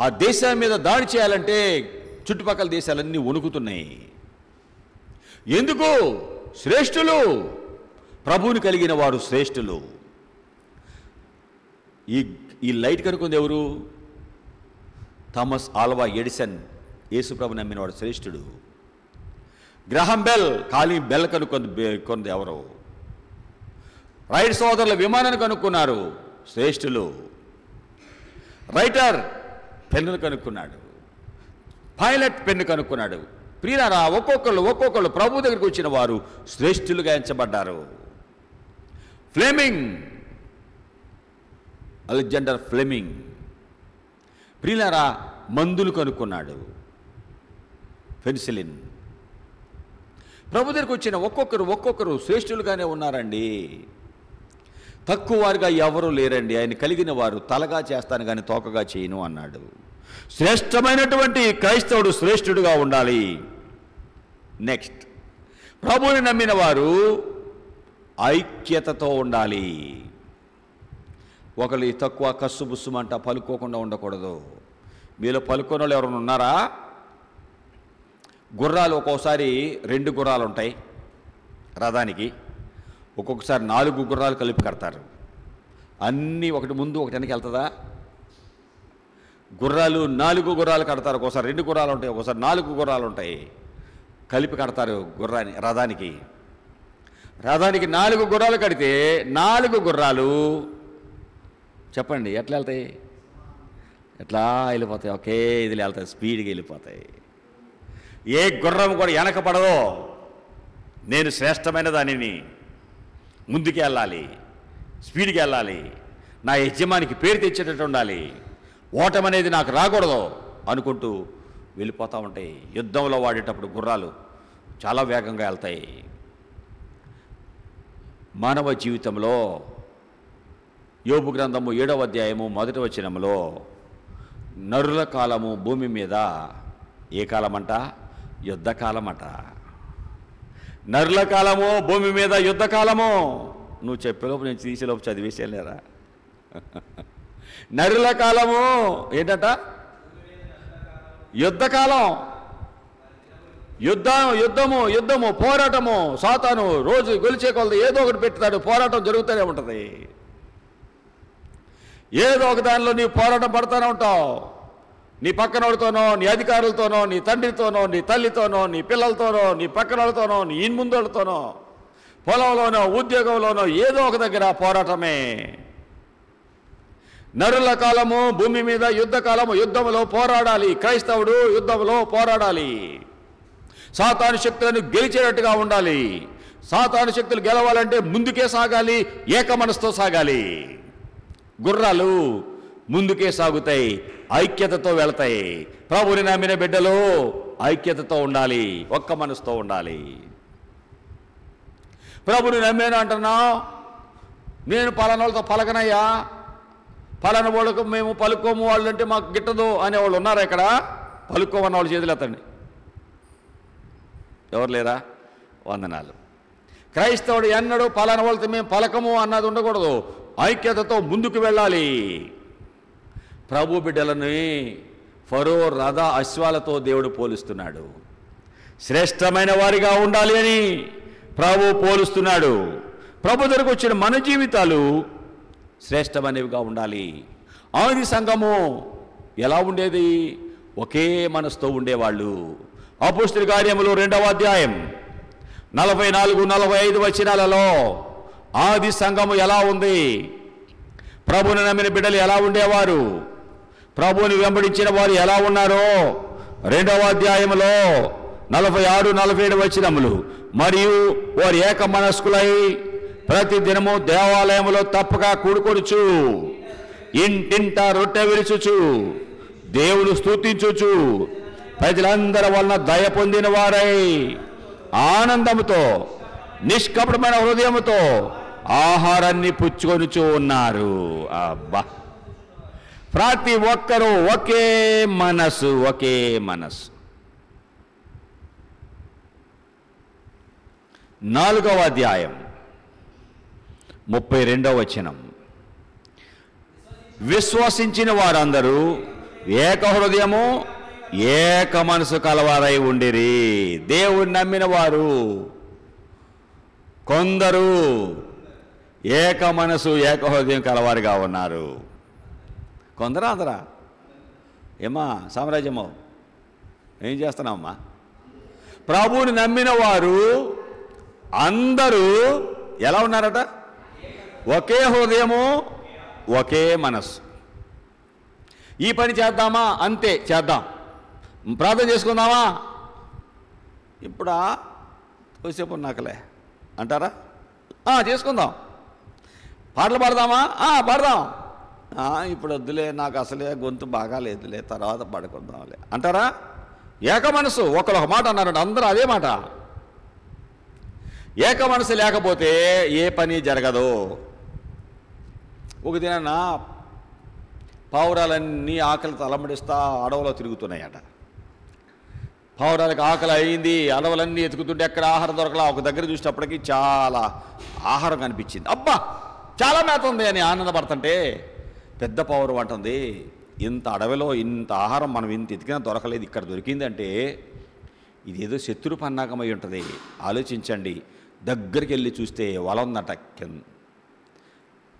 ఆ దేశం మీద దాడి చేయాలంటే చుట్టుపక్కల దేశాలన్నీ వణుకుతున్నాయి. ఎందుకు? శ్రేష్ఠులు, ప్రభువుని కలిగిన వారు శ్రేష్ఠులు. ఈ లైట్ కనుక్కుంది ఎవరు? Thomas Alva Edison. యేసు ప్రభు నమ్మినవాడు శ్రేష్ఠుడు. గ్రహం బెల్ కాలింగ్ బెల్ కనుక్కుంది ఎవరు? రైట్ సోదరుల విమానాన్ని కనుక్కున్నారు, శ్రేష్ఠులు. రైటర్ పెన్నును కనుక్కున్నాడు, పైలట్ పెన్ను కనుక్కున్నాడు. ప్రియులారా, ఒక్కొక్కళ్ళు ప్రభు దగ్గరికి వచ్చిన వారు శ్రేష్ఠులుగా ఎంచబడ్డారు. ఫ్లెమింగ్, అలెగ్జాండర్ ఫ్లెమింగ్ ప్రియులారా మందులు కనుక్కున్నాడు, పెన్సిలిన్. ప్రభు దగ్గరికి వచ్చిన ఒక్కొక్కరు శ్రేష్ఠులుగానే ఉన్నారండి. తక్కువ వారుగా ఎవరూ లేరండి. ఆయన కలిగిన వారు తలగా చేస్తాను కానీ తోకగా చేయను అన్నాడు. శ్రేష్టమైనటువంటి క్రైస్తవుడు శ్రేష్ఠుడుగా ఉండాలి. నెక్స్ట్, ప్రభువుని నమ్మిన వారు ఐక్యతతో ఉండాలి. ఒకళ్ళు తక్కువ కస్సు బుస్సుమంట పలుకోకుండా ఉండకూడదు. మీలో పలుకోని వాళ్ళు ఎవరైనా ఉన్నారా? గుర్రాలు ఒక్కోసారి 2 గుర్రాలు ఉంటాయి రథానికి, ఒక్కొక్కసారి 4 గుర్రాలు కలిపి కడతారు. అన్నీ ఒకటి ముందు ఒకటి వెనక్కి వెళ్తుందా? గుర్రాలు 4 గుర్రాలు కడతారు. ఒక్కోసారి 2 గుర్రాలు ఉంటాయి, ఒక్కోసారి 4 గుర్రాలు ఉంటాయి, కలిపి కడతారు రథానికి. 4 గుర్రాలు కడితే 4 గుర్రాలు చెప్పండి ఎట్లా వెళ్తాయి? ఎట్లా వెళ్ళిపోతాయి? ఒకే ఇదిలో వెళ్తాయి, స్పీడ్గా వెళ్ళిపోతాయి. ఏ గుర్రం కూడా వెనకపడదో. నేను శ్రేష్టమైన దానిని, ముందుకు వెళ్ళాలి, స్పీడ్కి వెళ్ళాలి, నా యజమానికి పేరు తెచ్చేటట్టు ఉండాలి, ఓటమి అనేది నాకు రాకూడదు అనుకుంటూ వెళ్ళిపోతూ ఉంటాయి. యుద్ధంలో వాడేటప్పుడు గుర్రాలు చాలా వేగంగా వెళ్తాయి. మానవ జీవితంలో యోబు గ్రంథము 7వ అధ్యాయము 1వ వచనంలో నరుల కాలము భూమి మీద ఏ కాలమంట? యుద్ధకాలమట. నరుల కాలము భూమి మీద యుద్ధకాలము. నువ్వు చెప్పేలోపు నేను తీసేలోపు చదివేసేలేరా? నరుల కాలము ఏంటట? యుద్ధకాలం. యుద్ధము, పోరాటము. సాతాను రోజు గెలిచే కొలది ఏదో ఒకటి పెడతాడు, పోరాటం జరుగుతూనే ఉంటుంది. ఏదో ఒక దానిలో నీ పోరాటం పడుతూనే ఉంటావు. నీ పక్కనోడితోనో, నీ అధికారులతోనో, నీ తండ్రితోనో, నీ తల్లితోనో, నీ పిల్లలతోనో, నీ పక్కనోళ్ళతోనో, నీ ముందోళ్ళతోనో, పొలంలోనో, ఉద్యోగంలోనో ఏదో ఒక దగ్గర పోరాటమే. నరుల కాలము భూమి మీద యుద్ధకాలము. యుద్ధంలో పోరాడాలి. క్రైస్తవుడు యుద్ధంలో పోరాడాలి. సాతాను శక్తులను గెలిచేటట్టుగా ఉండాలి. సాతాను శక్తులు గెలవాలంటే ముందుకే సాగాలి, ఏక మనసుతో సాగాలి. గుర్రాలు ముందుకే సాగుతాయి, ఐక్యతతో వెళతాయి. ప్రభువుని నమ్మిన బిడ్డలు ఐక్యతతో ఉండాలి, ఒక్క మనసుతో ఉండాలి. ప్రభువుని నమ్మాను అంటున్నావు, నేను పలానా వాళ్ళతో పలకనయ్యా, పలానా వాళ్ళకు మేము పలుకోము, వాళ్ళు అంటే మాకు గిట్టదు అనేవాళ్ళు ఉన్నారా ఇక్కడ? పలుకోమన్న వాళ్ళు చేతులు ఎత్తండి. ఎవరు లేరా? వందనాలు. క్రైస్తవుడు ఎన్నడూ పలానా వాళ్ళతో మేము పలకము అన్నది ఉండకూడదు. ఐక్యతతో ముందుకు వెళ్ళాలి. ప్రభు బిడ్డలని ఫరో రథ అశ్వాలతో దేవుడు పోలుస్తున్నాడు. శ్రేష్టమైన వారిగా ఉండాలి అని ప్రభు పోలుస్తున్నాడు. ప్రభు దగ్గరకు వచ్చిన మన జీవితాలు శ్రేష్టమైనవిగా ఉండాలి. ఆది సంఘము ఎలా ఉండేది? ఒకే మనసుతో ఉండేవాళ్ళు. అపోస్తలుల కార్యములు 2వ అధ్యాయం 44-45 వచనాలలో ఆది సంఘము ఎలా ఉంది? ప్రభువుని నమ్మిన బిడ్డలు ఎలా ఉండేవారు? ప్రభువుని వెంబడించిన వారు ఎలా ఉన్నారో 2వ అధ్యాయంలో 46-47 వచనములు. మరియు వారు ఏక మనస్కులై ప్రతి దినము దేవాలయములో తప్పక కూడుకొనుచు, ఇంటింట రొట్టె విరుచుచు, దేవుని స్తుతించుచు, ప్రజలందరి వలన దయ పొందిన వారై ఆనందముతో నిష్కపటమైన హృదయముతో ఆహారాన్ని పుచ్చుకొనుచు ఉన్నారు. అబ్బా, ప్రతి ఒక్కరూ ఒకే మనసు, ఒకే మనసు. 4వ అధ్యాయం 32వ వచనం. విశ్వసించిన వారందరూ ఏక హృదయము ఏక మనసు కలవారై ఉండిరి. దేవుని నమ్మిన వారు కొందరు ఏక మనసు ఏక హృదయం కలవారిగా ఉన్నారు. కొందరు అందరా? ఏమా సామ్రాజ్యమో ఏం చేస్తున్నామమ్మా? ప్రభువుని నమ్మిన వారు అందరూ ఎలా ఉన్నారట? ఒకే హృదయము, ఒకే మనస్సు. ఈ పని చేద్దామా? అంతే చేద్దాం. ప్రార్థన చేసుకుందామా? ఇప్పుడా కొద్దిసేపు నాకలే అంటారా? చేసుకుందాం. పాటలు పాడదామా? పాడదాం. ఇప్పుడు వద్దులే, నాకు అసలే గొంతు బాగాలేదులే, తర్వాత పాడుకుందాంలే అంటారా? ఏక మనసు. ఒకరు ఒక మాట అన్నారంట, అందరూ అదే మాట. ఏక మనసు లేకపోతే ఏ పని జరగదు. ఒక దినాన పావురాలన్నీ ఆకలితో అలమడిస్తా అడవులో తిరుగుతున్నాయట. పావురాలకు ఆకలి అయింది, అడవులన్నీ ఎతుకుతుంటే ఎక్కడ ఆహారం దొరకలా. ఒక దగ్గర చూసేటప్పటికి చాలా ఆహారం కనిపించింది. అబ్బా చాలా మేత ఉంది అని ఆనందపడుతుంటే పెద్ద పావురం అంటుంది, ఇంత అడవిలో ఇంత ఆహారం మనం ఇంత ఎతికినా దొరకలేదు, ఇక్కడ దొరికిందంటే ఇదేదో శత్రు పన్నాగమై ఉంటుంది. ఆలోచించండి. దగ్గరికి వెళ్ళి చూస్తే వల ఉందట కింద.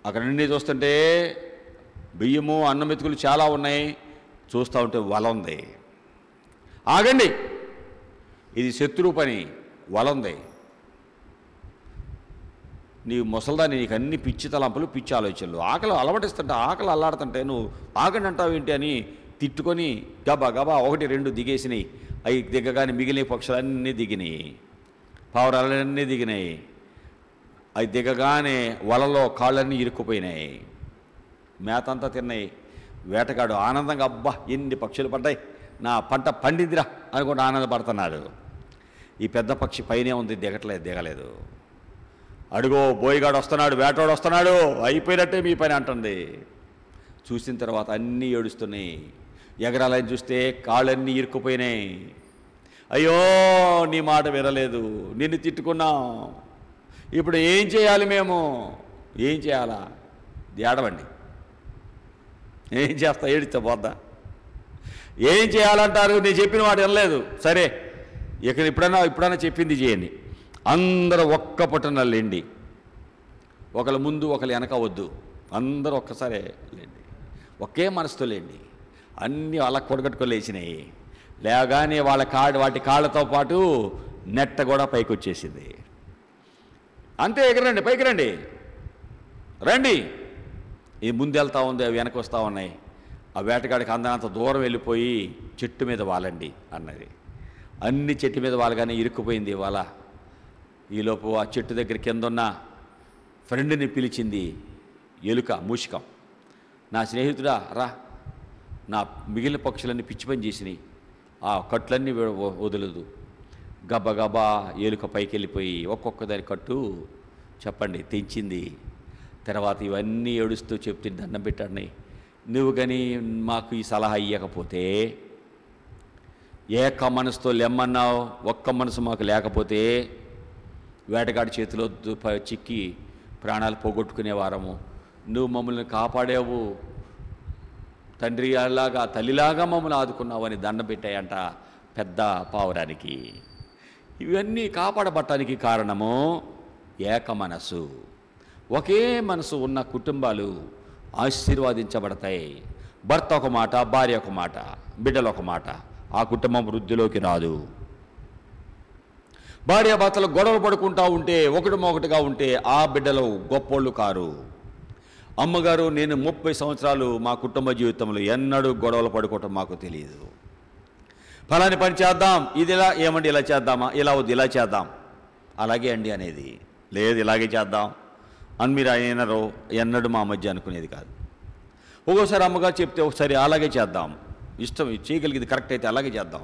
అక్కడ నుండి చూస్తుంటే బియ్యము అన్నం మెతుకులు చాలా ఉన్నాయి. చూస్తూ ఉంటే వల ఉంది. ఆగండి, ఇది శత్రువు పని, వల ఉంది. నీవు ముసల్దాన్ని, నీకు అన్ని పిచ్చి తలంపులు, పిచ్చి ఆలోచనలు. ఆకలి అలవాటిస్తుంటే, ఆకలి అల్లాడుతుంటే నువ్వు ఆగండి అంటావు ఏంటి అని తిట్టుకొని గబా గబా 1-2 దిగేసినాయి. అవి దిగగానే మిగిలిన పక్షులన్నీ దిగినాయి, పావురాలన్నీ దిగినాయి. అవి దిగగానే వలలో కాళ్ళన్నీ ఇరుక్కుపోయినాయి, మేత అంతా తిన్నాయి. వేటగాడు ఆనందంగా అబ్బా ఎన్ని పక్షులు పడ్డాయి, నా పంట పండిందిరా అనుకుంటూ ఆనందపడుతున్నాడు. ఈ పెద్ద పక్షి పైనే ఉంది, దిగలేదు. అడుగో బోయిగాడు వస్తున్నాడు, వేటవాడు వస్తున్నాడు, అయిపోయినట్టే మీ పని అంటుంది. చూసిన తర్వాత అన్నీ ఏడుస్తున్నాయి. ఎగరాలని చూస్తే కాళ్ళన్నీ ఇరుక్కుపోయినాయి. అయ్యో నీ మాట వినలేదు, నిన్ను తిట్టుకున్నాం, ఇప్పుడు ఏం చేయాలి మేము? ఏం చేయాలా? ఏడవండి. ఏం చేస్తా? ఏడిస్తా పోద్దా? ఏం చేయాలంటారు? నేను చెప్పిన మాట వినలేదు, సరే ఇక్కడ ఇప్పుడన్నా చెప్పింది చేయండి. అందరూ ఒక్క పుట్టన లేండి, ఒకళ్ళ ముందు ఒకళ్ళు వెనక వద్దు, అందరూ ఒక్కసారి లేండి, ఒకే మనసుతో లేండి. అన్నీ అలా కొడగట్టుకొని లేచినాయి. లేగానే వాటి కాళ్ళతో పాటు నెట్ట కూడా పైకి వచ్చేసింది. అంతే, ఎగరండి, పైకి రండి, రండి. ఈ ముందు వెళ్తూ ఉంది, అవి వెనక వస్తూ ఉన్నాయి. ఆ వేటగాడికి అందనంత దూరం వెళ్ళిపోయి చెట్టు మీద వాలండి అన్నది. అన్ని చెట్టు మీద వాలగానే ఇరుక్కుపోయింది వల. ఈలోపు ఆ చెట్టు దగ్గర కింద ఉన్న ఫ్రెండ్ని పిలిచింది ఎలుక, మూషికం. నా స్నేహితుడా రా, నా మిగిలిన పక్షులన్నీ పిచ్చి పని చేసినాయి, ఆ కట్లన్నీ వదలదు. గబగబా ఎలుక పైకి వెళ్ళిపోయి ఒక్కొక్క దాని కట్టు చెప్పండి తెంచింది. తర్వాత ఇవన్నీ ఏడుస్తూ చెప్తే దండం పెట్టండి, నువ్వు కానీ మాకు ఈ సలహా ఇవ్వకపోతే, ఏక మనసుతో లెమ్మన్నావు, ఒక్క మనసు మాకు లేకపోతే వేటగాడి చేతిలో చిక్కి ప్రాణాలు పోగొట్టుకునేవారము. నువ్వు మమ్మల్ని కాపాడావు, తండ్రి అలాగా తల్లిలాగా మమ్మల్ని ఆదుకున్నావు అని దండం పెట్టాయంట పెద్ద పావురానికి. ఇవన్నీ కాపాడబట్టడానికి కారణము ఏక మనసు. ఒకే మనసు ఉన్న కుటుంబాలు ఆశీర్వాదించబడతాయి. భర్త ఒక మాట, భార్య ఒక మాట, బిడ్డలు ఒక మాట, ఆ కుటుంబం వృద్ధిలోకి రాదు. భార్యాభర్తలు గొడవ పడుకుంటూ ఉంటే, ఒకటిగా ఉంటే ఆ బిడ్డలు గొప్పోళ్ళు కారు. అమ్మగారు, నేను 30 సంవత్సరాలు మా కుటుంబ జీవితంలో ఎన్నడూ గొడవలు పడుకోవటం మాకు తెలియదు. ఫలాని పని చేద్దాం, ఇది ఇలా, ఏమండి ఇలా చేద్దామా, ఇలా వద్దు ఇలా చేద్దాం, అలాగే అండి అనేది లేదు, ఇలాగే చేద్దాం అని మీరు అయినారో ఎన్నడూ మా మధ్య అనుకునేది కాదు. ఒక్కోసారి అమ్మగారు చెప్తే ఒకసారి అలాగే చేద్దాం, ఇష్టం చేయగలిగేది కరెక్ట్ అయితే అలాగే చేద్దాం,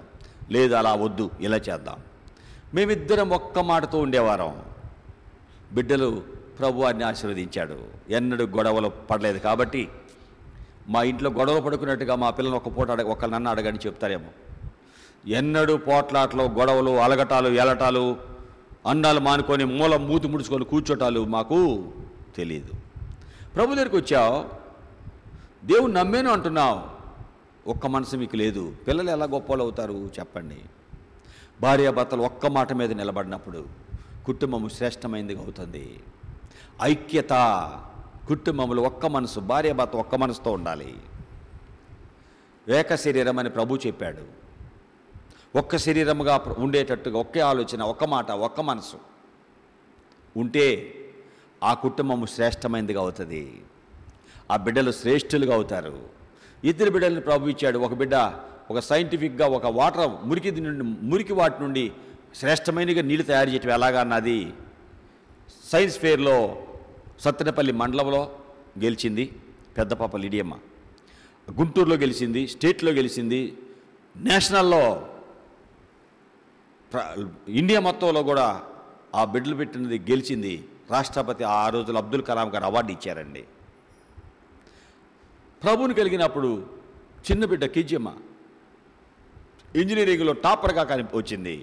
లేదు అలా వద్దు ఇలా చేద్దాం. మేమిద్దరం ఒక్క మాటతో ఉండేవారం. బిడ్డలు ప్రభు వారిని ఆశీర్వదించాడు, ఎన్నడూ గొడవలు పడలేదు. కాబట్టి మా ఇంట్లో గొడవ పడుకున్నట్టుగా మా పిల్లలు ఒక పూట ఒకళ్ళనన్న అడగని చెప్తారేమో. ఎన్నడూ పోట్లాట్లు, గొడవలు, అలగటాలు, ఎలటాలు, అన్నాలు మానుకొని మూతి ముడుచుకొని కూర్చోటాలు మాకు తెలియదు. ప్రభు దగ్గరికి వచ్చావు, దేవుని నమ్మేను అంటున్నావు, ఒక్క మనసు మీకు లేదు, పిల్లలు ఎలా గొప్పలు అవుతారు చెప్పండి? భార్యాభర్తలు ఒక్క మాట మీద నిలబడినప్పుడు కుటుంబం శ్రేష్టమైనదిగా అవుతుంది. ఐక్యత, కుటుంబంలో ఒక్క మనసు, భార్యాభర్త ఒక్క మనసుతో ఉండాలి. ఏక శరీరం అని ప్రభు చెప్పాడు. ఒక్క శరీరముగా ఉండేటట్టుగా ఒకే ఆలోచన, ఒక్క మాట, ఒక్క మనసు ఉంటే ఆ కుటుంబము శ్రేష్టమైనదిగా అవుతుంది. ఆ బిడ్డలు శ్రేష్ఠులుగా అవుతారు. ఇద్దరు బిడ్డలను ప్రభు ఇచ్చాడు. ఒక బిడ్డ ఒక సైంటిఫిక్గా ఒక వాటర్ మురికి వాటి నుండి శ్రేష్టమైనగా నీళ్ళు తయారు చేయటం ఎలాగా అన్నది సైన్స్ ఫేర్లో సత్తెనపల్లి మండలంలో గెలిచింది పెద్ద పాప లిడియమ్మ. గుంటూరులో గెలిచింది, స్టేట్లో గెలిచింది, నేషనల్లో ఇండియా మొత్తంలో కూడా ఆ బిడ్డలు పెట్టినది గెలిచింది. రాష్ట్రపతి ఆ రోజులు అబ్దుల్ కలాం గారు అవార్డు ఇచ్చారండి. ప్రభువుని కలిగినప్పుడు చిన్న బిడ్డ కిజ్జమ్మ ఇంజనీరింగ్లో టాపర్గా వచ్చింది.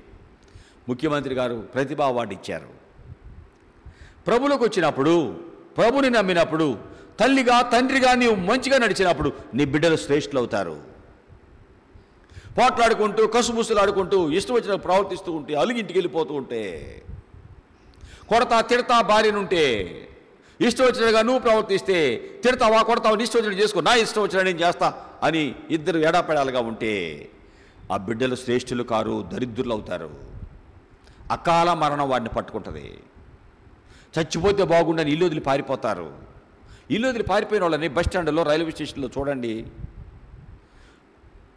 ముఖ్యమంత్రి గారు ప్రతిభా అవార్డు ఇచ్చారు. ప్రభువులకు వచ్చినప్పుడు, ప్రభుని నమ్మినప్పుడు, తల్లిగా తండ్రిగా నీవు మంచిగా నడిచినప్పుడు నీ బిడ్డలు శ్రేష్ఠులు అవుతారు. పోట్లాడుకుంటూ కసుబుసులాడుకుంటూ ఇష్టం వచ్చిన ప్రవర్తిస్తూ ఉంటే, అలిగింటికి వెళ్ళిపోతూ ఉంటే, కొడతా తిడతా భార్యనుంటే, ఇష్టం వచ్చినట్టుగా నువ్వు ప్రవర్తిస్తే తిడతావా కొడతావా, ఇష్టం వచ్చినట్టు చేసుకో, నా ఇష్టం వచ్చినట్టు నేను చేస్తా అని ఇద్దరు ఎడాపెడాలుగా ఉంటే ఆ బిడ్డలు శ్రేష్ఠులు కారు, దరిద్రులు అవుతారు. అకాల మరణం వాడిని పట్టుకుంటుంది. చచ్చిపోతే బాగుండని ఇల్లు వదిలి పారిపోతారు. ఇల్లు వదిలి పారిపోయిన వాళ్ళని బస్ స్టాండ్లో, రైల్వే స్టేషన్లో చూడండి.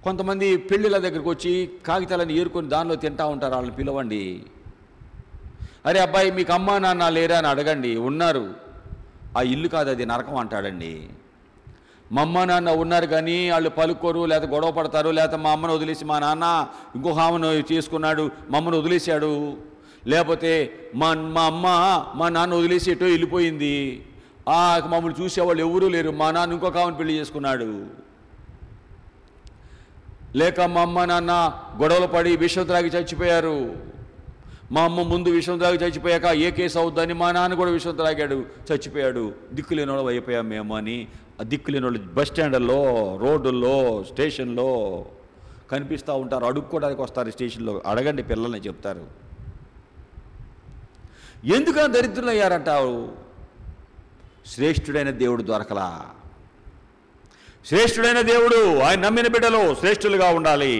కొంతమంది పెళ్ళిళ్ళ దగ్గరికి వచ్చి కాగితాలను ఏరుకొని దానిలో తింటూ ఉంటారు. వాళ్ళని పిలవండి. అరే అబ్బాయి మీకు అమ్మా నాన్న లేరా అని అడగండి. ఉన్నారు. ఆ ఇల్లు కాదు, అది నరకం అంటాడండి. మా అమ్మ నాన్న ఉన్నారు కానీ వాళ్ళు పలుకోరు, లేకపోతే గొడవ పడతారు, లేకపోతే మా అమ్మను వదిలేసి మా నాన్న ఇంకొక ఆమెను చేసుకున్నాడు, మా అమ్మను వదిలేశాడు, లేకపోతే మా అమ్మ మా నాన్న వదిలేసి ఎటో వెళ్ళిపోయింది, మమ్మల్ని చూసేవాళ్ళు ఎవరూ లేరు, మా నాన్న ఇంకొక ఆమెను పెళ్లి చేసుకున్నాడు, లేక మా అమ్మ నాన్న గొడవలు పడి విషం త్రాగి చచ్చిపోయారు, మా అమ్మ ముందు విషం త్రాగి చచ్చిపోయాక ఏ కేసు అవుద్దని మా నాన్న కూడా విషం త్రాగాడు చచ్చిపోయాడు, దిక్కులేని వాళ్ళు అయిపోయాం మేము అని ఆ దిక్కులేని వాళ్ళు బస్ స్టాండ్ల్లో, రోడ్డుల్లో, స్టేషన్లో కనిపిస్తూ ఉంటారు. అడుక్కోవడానికి వస్తారు స్టేషన్లో. అడగండి పిల్లల్ని చెప్తారు. ఎందుకని దరిద్రులు అయ్యారంటావు? శ్రేష్ఠుడైన దేవుడు దొరకలా. శ్రేష్ఠుడైన దేవుడు, ఆయన నమ్మిన బిడ్డలు శ్రేష్ఠులుగా ఉండాలి.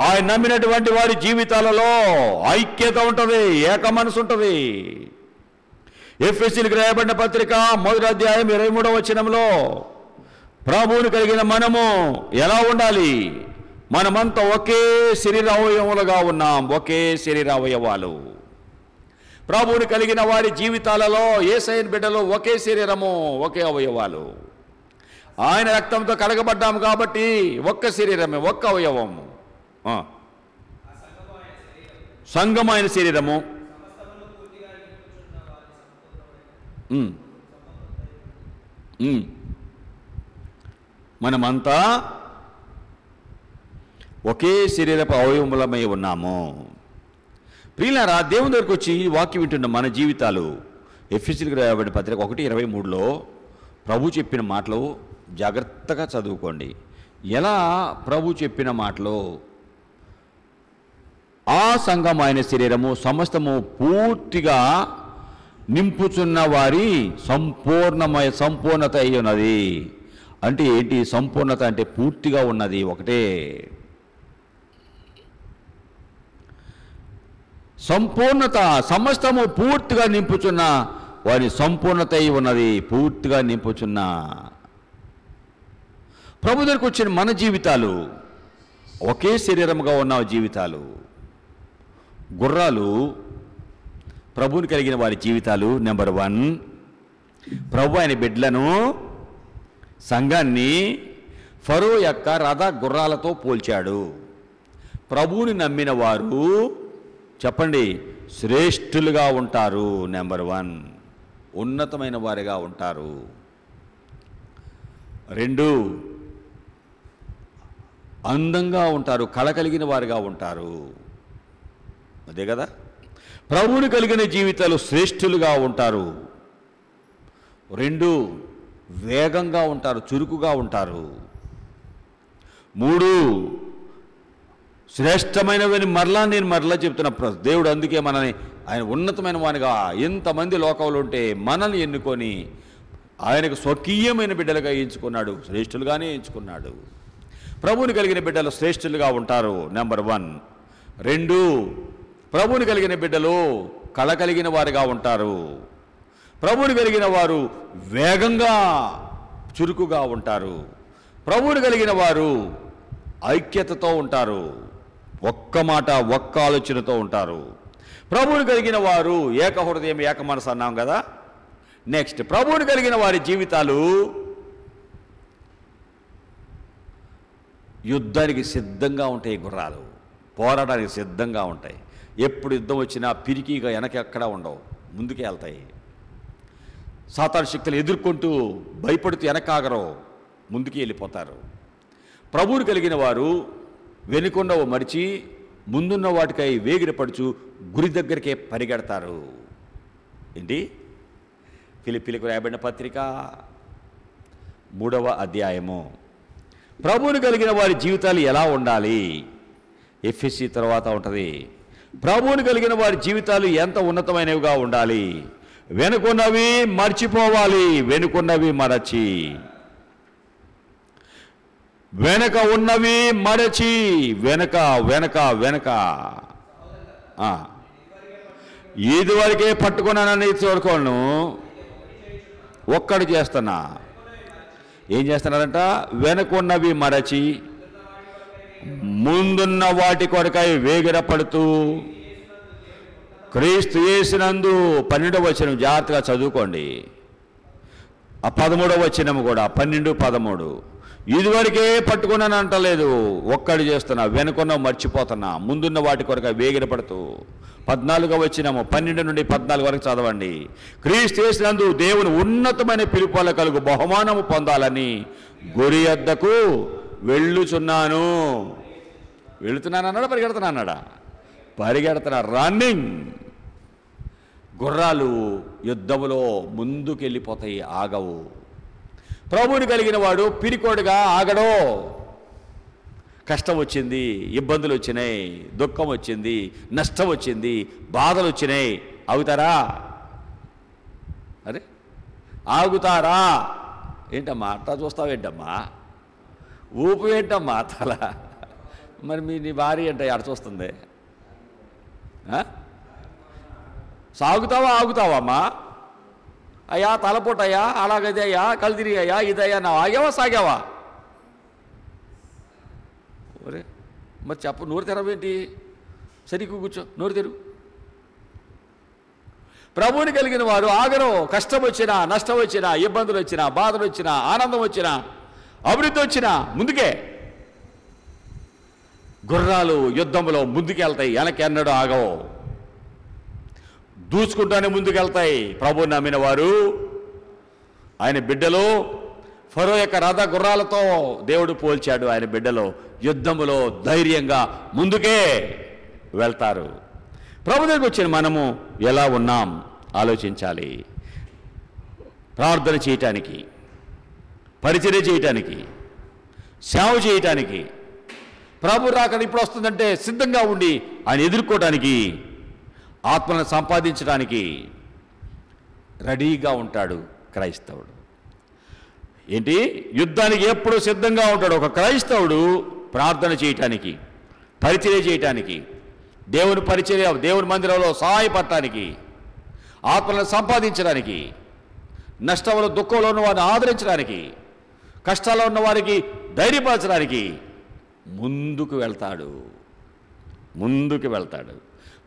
ఆయన నమ్మినటువంటి వారి జీవితాలలో ఐక్యత ఉంటుంది, ఏక మనసు ఉంటుంది. ఎఫెసీయులకు రాయబడిన పత్రిక 1వ అధ్యాయం 23వ వచనంలో ప్రభువుని కలిగిన మనము ఎలా ఉండాలి? మనమంతా ఒకే శరీర అవయవములుగా ఉన్నాం, ఒకే శరీర అవయవాలు. ప్రభువుని కలిగిన వారి జీవితాలలో యేసయ్య బిడ్డలు ఒకే శరీరము, ఒకే అవయవాలు. ఆయన రక్తంతో కడగబడ్డాము కాబట్టి ఒక్క శరీరమే, ఒక్క అవయవము. సంఘమైన శరీరము. మనమంతా ఒకే శరీరపు అవయవములమై ఉన్నాము. ప్రియులారా, దేవుని దగ్గరకు వచ్చి వాక్యం వింటున్న మన జీవితాలు ఎఫెసీయులకు రాయబడిన పత్రిక 1:23లో ప్రభు చెప్పిన మాటలు జాగ్రత్తగా చదువుకోండి. ఎలా ప్రభు చెప్పిన మాటలు? ఆ సంఘమైన శరీరము సమస్తము పూర్తిగా నింపుచున్న వారి సంపూర్ణత అయి ఉన్నది. అంటే ఏంటి సంపూర్ణత? అంటే పూర్తిగా ఉన్నది ఒకటే. సంపూర్ణత, సమస్తము పూర్తిగా నింపుచున్న వారి సంపూర్ణత అయి ఉన్నది, పూర్తిగా నింపుచున్న. ప్రభు దగ్గరికి వచ్చిన మన జీవితాలు ఒకే శరీరముగా ఉన్న జీవితాలు. గుర్రాలు ప్రభువుని కలిగిన వారి జీవితాలు. నెంబర్ 1, ప్రభు ఆయన బిడ్డలను, సంఘాన్ని ఫరో యొక్క రథ గుర్రాలతో పోల్చాడు. ప్రభువుని నమ్మిన వారు చెప్పండి శ్రేష్ఠులుగా ఉంటారు. నెంబర్ 1, ఉన్నతమైన వారిగా ఉంటారు. 2, అందంగా ఉంటారు, కళ కలిగిన వారిగా ఉంటారు. అదే కదా, ప్రభువుని కలిగిన జీవితాలు శ్రేష్ఠులుగా ఉంటారు. 2, వేగంగా ఉంటారు, చురుకుగా ఉంటారు. 3 శ్రేష్టమైనవని నేను మరలా చెప్తున్నా. దేవుడు అందుకే మనని ఆయన ఉన్నతమైన వానిగా ఎంతమంది లోకంలో ఉంటే మనల్ని ఎన్నుకొని ఆయనకు స్వకీయమైన బిడ్డలుగా ఎంచుకున్నాడు, శ్రేష్ఠులుగానే ఎంచుకున్నాడు. ప్రభువుని కలిగిన బిడ్డలు శ్రేష్ఠులుగా ఉంటారు. నెంబర్ 1. 2, ప్రభువుని కలిగిన బిడ్డలు కళ కలిగిన వారుగా ఉంటారు. ప్రభువుని కలిగిన వారు వేగంగా చురుకుగా ఉంటారు. ప్రభువుని కలిగిన వారు ఐక్యతతో ఉంటారు. ఒక్క మాట ఒక్క ఆలోచనతో ఉంటారు. ప్రభువుని కలిగిన వారు ఏక హృదయం ఏక మనసు అన్నాం కదా. నెక్స్ట్, ప్రభువుని కలిగిన వారి జీవితాలు యుద్ధానికి సిద్ధంగా ఉంటాయి. గుర్రాలు పోరాటానికి సిద్ధంగా ఉంటాయి. ఎప్పుడు యుద్ధం వచ్చినా పిరికిగా వెనక ఎక్కడా ఉండవు, ముందుకే వెళ్తాయి. సాతాను శక్తులు ఎదుర్కొంటూ భయపడుతూ వెనకాగరో, ముందుకు వెళ్ళిపోతారు. ప్రభువుని కలిగిన వారు వెనుకున్నవు మరిచి ముందున్న వాటికై వేగిరపడుచు గురి దగ్గరికే పరిగెడతారు. ఏంటి? ఫిలిప్పీలకు రాయబడిన పత్రిక 3వ అధ్యాయము. ప్రభువుని కలిగిన వారి జీవితాలు ఎలా ఉండాలి? ఎఫ్ఎస్సి తర్వాత ఉంటుంది. ప్రభువుని కలిగిన వారి జీవితాలు ఎంత ఉన్నతమైనవిగా ఉండాలి? వెనుకున్నవి మర్చిపోవాలి, వెనుకున్నవి మరచి, వెనక ఉన్నవి మరచి, వెనక వెనక వెనక ఇదివరకే పట్టుకున్నానని చూడుకోను, ఒక్కడు చేస్తున్నా. ఏం చేస్తున్నారంట? వెనుకున్నవి మరచి ముందున్న వాటి కొరకై వేగిరపడుతూ క్రీస్తు యేసునందు 12వ వచనం జాగ్రత్తగా చదువుకోండి. ఆ 13వ వచనం కూడా 12, 13 ఇదివరకే పట్టుకున్నాను అంటలేదు, ఒక్కడు చేస్తున్నా, వెనుకున్న మర్చిపోతున్నా, ముందున్న వాటి కొరకు వేగిరపడుతూ. 14వ వచనము 12 నుండి 14 వరకు చదవండి. క్రీస్తు యేసునందు దేవుని ఉన్నతమైన పిలుపుల కలుగు బహుమానము పొందాలని గురి యొద్దకు వెళ్ళుచున్నాను. వెళుతున్నాను అన్నాడా, పరిగెడుతున్నా అన్నాడా? పరిగెడుతున్నా, రన్నింగ్. గుర్రాలు యుద్ధములో ముందుకెళ్ళిపోతాయి, ఆగవు. ప్రభువుని కలిగిన వాడు పిరికోడుగా ఆగడో. కష్టం వచ్చింది, ఇబ్బందులు వచ్చినాయి, దుఃఖం వచ్చింది, నష్టం వచ్చింది, బాధలు వచ్చినాయి, ఆగుతారా? అరే ఆగుతారా? ఏంటమ్మా అట్టా చూస్తావేంటమ్మా? ఊపు ఏంటమ్మా తల? మరి నీ భార్య అంటే అడ చూస్తుంది. సాగుతావా ఆగుతావమ్మా? అయ్యా తలపోటయ్యా, అలాగైతే అయ్యా, కళ్ళు తిరిగాయా, ఇదయ్యా, నా ఆగావా సాగావా? ఒరే మరి చెప్పు, నోరు తెరవేంటి? సరిగ్గా కూర్చో, నోరు తెరు. ప్రభువుని కలిగిన వారు ఆగరు. కష్టం వచ్చినా, నష్టం వచ్చినా, ఇబ్బందులు వచ్చినా, బాధలు వచ్చినా, ఆనందం వచ్చినా, అభివృద్ధి వచ్చినా ముందుకే. గుర్రాలు యుద్ధంలో ముందుకెళ్తాయి, వెనక్కి ఎన్నడూ ఆగవు, దూచుకుంటానే ముందుకెళ్తాయి. ప్రభువుని నమ్మిన వారు, ఆయన బిడ్డలు ఫరో యొక్క రథ గుర్రాలతో దేవుడు పోల్చాడు. ఆయన బిడ్డలు యుద్ధములో ధైర్యంగా ముందుకే వెళ్తారు. ప్రభు దగ్గరికి వచ్చిన మనము ఎలా ఉన్నాం ఆలోచించాలి. ప్రార్థన చేయటానికి, పరిచర్య చేయటానికి, సేవ చేయటానికి, ప్రభు రాకడ ఇప్పుడు వస్తుందంటే సిద్ధంగా ఉండి ఆయన ఎదుర్కోవడానికి, ఆత్మను సంపాదించడానికి రెడీగా ఉంటాడు క్రైస్తవుడు. ఏంటి? యుద్ధానికి ఎప్పుడు సిద్ధంగా ఉంటాడు ఒక క్రైస్తవుడు. ప్రార్థన చేయటానికి, పరిచర్య చేయటానికి, దేవుని పరిచర్య, దేవుని మందిరంలో సహాయపడటానికి, ఆత్మలను సంపాదించడానికి, నష్టంలో దుఃఖంలో ఉన్న వారిని ఆదరించడానికి, కష్టాల్లో ఉన్న వారికి ధైర్యపరచడానికి ముందుకు వెళ్తాడు.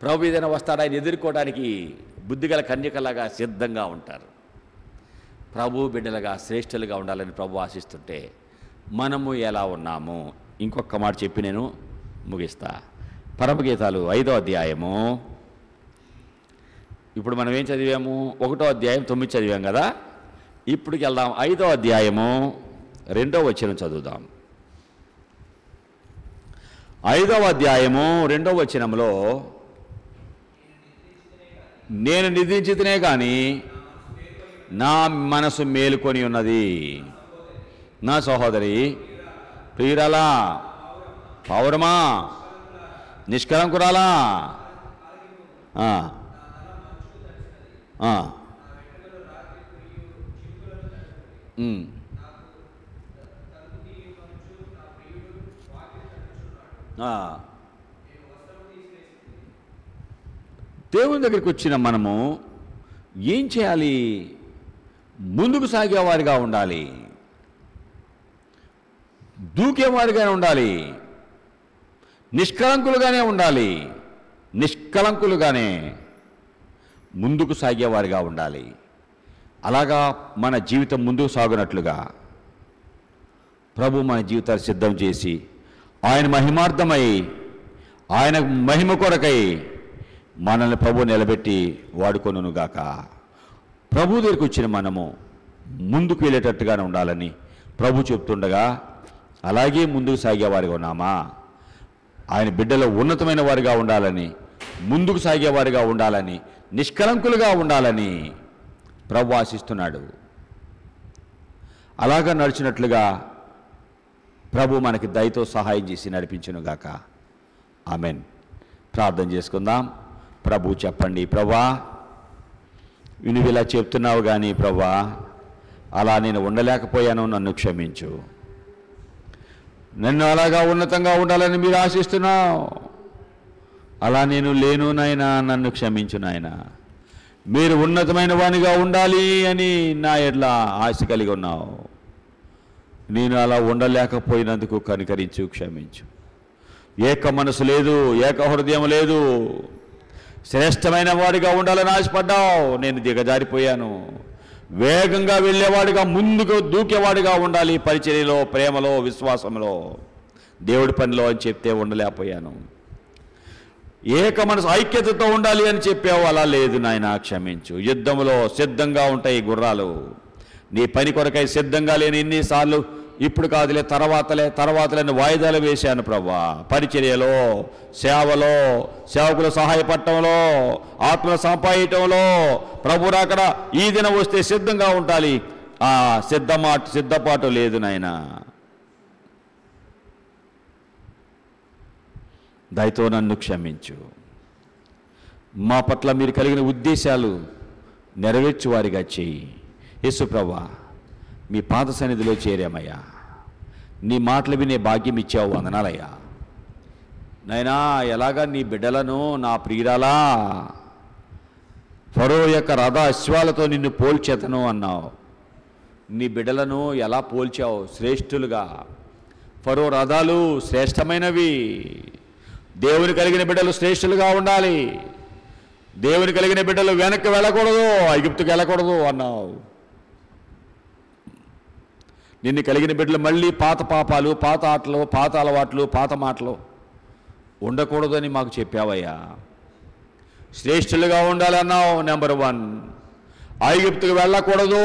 ప్రభు ఏదైనా వస్తాడు, ఆయన ఎదుర్కోవడానికి బుద్ధిగల కన్యకలాగా సిద్ధంగా ఉంటారు. ప్రభు బిడ్డలుగా శ్రేష్ఠులుగా ఉండాలని ప్రభు ఆశిస్తుంటే మనము ఎలా ఉన్నాము? ఇంకొక మాట చెప్పి నేను ముగిస్తా. పరమగీతాలు 5వ అధ్యాయము. ఇప్పుడు మనం ఏం చదివాము? 1వ అధ్యాయం 9 చదివాం కదా. ఇప్పటికి వెళ్దాం 5వ అధ్యాయము 2వ వచనం చదువుదాం. 5వ అధ్యాయము 2వ వచనంలో, నేను నిద్రించితేనే కానీ నా మనసు మేలుకొని ఉన్నది. నా సహోదరి ప్రియురాలా, పౌరమా, నిష్కలంకురాలా, దేవుని దగ్గరికి వచ్చిన మనము ఏం చేయాలి? ముందుకు సాగేవారిగా ఉండాలి, దూకేవారిగానే ఉండాలి, నిష్కలంకులుగానే ఉండాలి, నిష్కలంకులుగానే ముందుకు సాగేవారిగా ఉండాలి. అలాగా మన జీవితం ముందుకు సాగునట్లుగా ప్రభు మన జీవితాలు సిద్ధం చేసి ఆయన మహిమార్థమై, ఆయన మహిమ కొరకై మనల్ని ప్రభు నిలబెట్టి వాడుకొనుగాక. ప్రభు దగ్గరికి వచ్చిన మనము ముందుకు వెళ్ళేటట్టుగానే ఉండాలని ప్రభు చెప్తుండగా, అలాగే ముందుకు సాగేవారిగా ఉన్నామా? ఆయన బిడ్డలో ఉన్నతమైన వారిగా ఉండాలని, ముందుకు సాగేవారిగా ఉండాలని, నిష్కలంకులుగా ఉండాలని ప్రభు ఆశిస్తున్నాడు. అలాగా నడిచినట్లుగా ప్రభు మనకి దయతో సహాయం చేసి నడిపించునుగాక. ఆమెన్. ప్రార్థన చేసుకుందాం. ప్రభు చెప్పండి, ప్రభా నువ్వు ఇలా చెప్తున్నావు కానీ ప్రభా అలా నేను ఉండలేకపోయాను, నన్ను క్షమించు. నన్ను అలాగా ఉన్నతంగా ఉండాలని మీరు ఆశిస్తున్నావు, అలా నేను లేను నాయనా, నన్ను క్షమించు నాయనా. మీరు ఉన్నతమైన వానిగా ఉండాలి అని నా ఎట్లా ఆశ కలిగి ఉన్నావు, నేను అలా ఉండలేకపోయినందుకు కనికరించు, క్షమించు. ఏక మనసు లేదు, ఏక హృదయం లేదు, శ్రేష్టమైన వాడిగా ఉండాలని ఆశపడ్డావు, నేను దిగజారిపోయాను. వేగంగా వెళ్ళేవాడిగా, ముందుకు దూకేవాడిగా ఉండాలి, పరిచర్యలో, ప్రేమలో, విశ్వాసంలో, దేవుడి పనిలో అని చెప్తే ఉండలేకపోయాను. ఏక మనసు ఐక్యతతో ఉండాలి అని చెప్పావు, అలా లేదు నాయన, క్షమించు. యుద్ధంలో సిద్ధంగా ఉంటాయి గుర్రాలు, నీ పని కొరకై సిద్ధంగా లేని ఎన్నిసార్లు ఇప్పుడు కాదులే, తర్వాతలే వాయిదాలు వేశాను ప్రభా. పరిచర్యలో, సేవలో, సేవకులు సహాయపడటంలో, ఆత్మను సంపాదించడంలో ప్రభు అక్కడ ఈ దినం వస్తే సిద్ధంగా ఉండాలి. ఆ సిద్ధపాటు లేదు నాయన. దయతో నన్ను క్షమించు. మా పట్ల మీరు కలిగిన ఉద్దేశాలు నెరవేర్చువారిగా చేయి. యేసు ప్రభువా, మీ పాద సన్నిధిలో చేరామయ్యా, నీ మాటలు వినే భాగ్యం ఇచ్చావు, వందనాలయ్యా. నైనా ఎలాగా నీ బిడ్డలను, నా ప్రియురాలా, ఫరో యొక్క రథ అశ్వాలతో నిన్ను పోల్చేతను అన్నావు. నీ బిడ్డలను ఎలా పోల్చావు? శ్రేష్ఠులుగా. ఫరో రథాలు శ్రేష్టమైనవి. దేవుని కలిగిన బిడ్డలు శ్రేష్ఠులుగా ఉండాలి. దేవుని కలిగిన బిడ్డలు వెనక్కి వెళ్ళకూడదు, ఐగుప్తుకు వెళ్ళకూడదు అన్నావు. నిన్ను కలిగిన బిడ్డలు మళ్ళీ పాత పాపాలు, పాత ఆటలు, పాత అలవాట్లు, పాత మాటలు ఉండకూడదు అని మాకు చెప్పావయ్యా. శ్రేష్ఠులుగా ఉండాలన్నావు. నెంబర్ 1, ఐగుప్తుకు వెళ్ళకూడదు,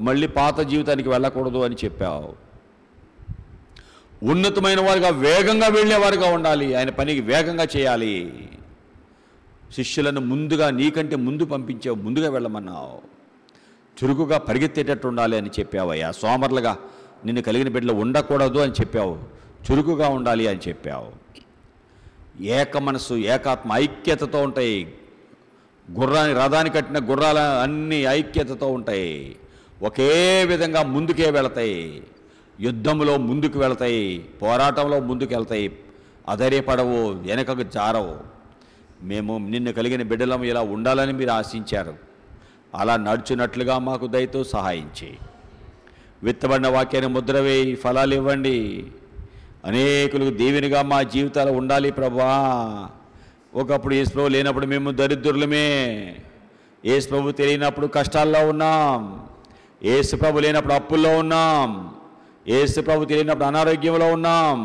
మళ్ళీ పాత జీవితానికి వెళ్ళకూడదు అని చెప్పావు. ఉన్నతమైన వారిగా, వేగంగా వెళ్ళేవారుగా ఉండాలి, ఆయన పనికి వేగంగా చేయాలి. శిష్యులను ముందుగా, నీకంటే ముందు పంపించావు, ముందుగా వెళ్ళమన్నావు. చురుకుగా పరిగెత్తేటట్టు ఉండాలి అని చెప్పావయ్యా. సోమరులుగా నిన్ను కలిగిన బిడ్డలు ఉండకూడదు అని చెప్పావు, చురుకుగా ఉండాలి అని చెప్పావు. ఏక మనసు, ఏకాత్మ, ఐక్యతతో ఉంటాయి. రథాన్ని కట్టిన గుర్రాల అన్ని ఐక్యతతో ఉంటాయి, ఒకే విధంగా ముందుకే వెళతాయి. యుద్ధంలో ముందుకు వెళతాయి, పోరాటంలో ముందుకు వెళ్తాయి, అధైర్యపడవు, వెనకకు జారవు. మేము నిన్ను కలిగిన బిడ్డలం ఇలా ఉండాలని మీరు ఆశించారు. అలా నడుచున్నట్లుగా మాకు దయతో సహాయం చేయి. విత్తబడిన వాక్యాన్ని ముద్ర వేయి, ఫలాలు ఇవ్వండి. అనేకులకు దీవెనిగా మా జీవితాలు ఉండాలి ప్రభా. ఒకప్పుడు యేసు ప్రభు లేనప్పుడు మేము దరిద్రులమే, యేసు ప్రభు తెలియనప్పుడు కష్టాల్లో ఉన్నాం, యేసు ప్రభు లేనప్పుడు అప్పుల్లో ఉన్నాం, యేసు ప్రభు తెలియనప్పుడు అనారోగ్యంలో ఉన్నాం,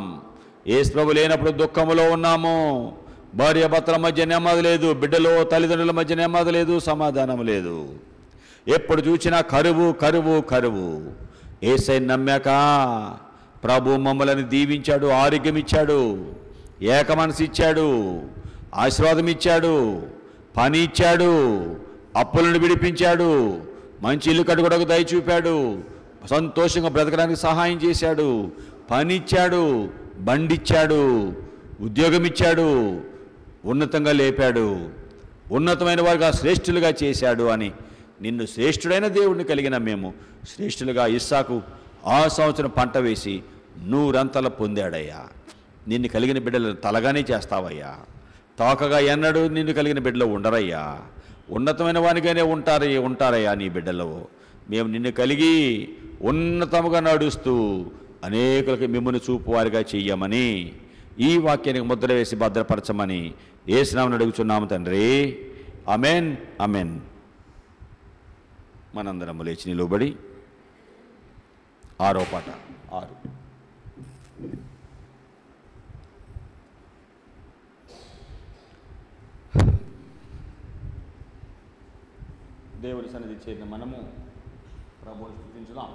యేసు ప్రభు లేనప్పుడు దుఃఖంలో ఉన్నాము. భార్యాభర్తల మధ్య నెమ్మది లేదు, బిడ్డలు తల్లిదండ్రుల మధ్య నెమ్మది లేదు, సమాధానం లేదు. ఎప్పుడు చూసినా కరువు కరువు కరువు. యేసయ్యను నమ్మాక ప్రభు మమ్మల్ని దీవించాడు, ఆరోగ్యం ఇచ్చాడు, ఏక మనసు ఇచ్చాడు, ఆశీర్వాదం ఇచ్చాడు, పని ఇచ్చాడు, అప్పులను విడిపించాడు, మంచి ఇల్లు కట్టుకోవడానికి దయ చూపాడు, సంతోషంగా బ్రతకడానికి సహాయం చేశాడు, పనిచ్చాడు, బండిచ్చాడు, ఉద్యోగం ఇచ్చాడు, ఉన్నతంగా లేపాడు, ఉన్నతమైన వారుగా శ్రేష్ఠులుగా చేశాడు అని నిన్ను శ్రేష్ఠుడైన దేవుడిని కలిగిన మేము శ్రేష్ఠులుగా ఇస్సాకు ఆ సంవత్సరం పంట వేసి 100 అంతలు పొందాడయ్యా. నిన్ను కలిగిన బిడ్డలు తలగానే చేస్తావయ్యా. తోకగా ఎన్నడూ నిన్ను కలిగిన బిడ్డలు ఉండరయ్యా. ఉన్నతమైన వానిగానే ఉంటారయ్యా నీ బిడ్డలు. మేము నిన్ను కలిగి ఉన్నతముగా నడుస్తూ అనేకులకి మిమ్మల్ని చూపువారిగా చెయ్యమని ఈ వాక్యానికి ముద్ర వేసి భద్రపరచమని యేసు నామమున అడుగుచున్నాము తండ్రి. ఆమేన్, ఆమేన్. మనందరము లేచి నిలబడి 6వ పాట 6. దేవుడి సన్నిధి చేరిన మనము ప్రభువుని స్తుతించుదాం.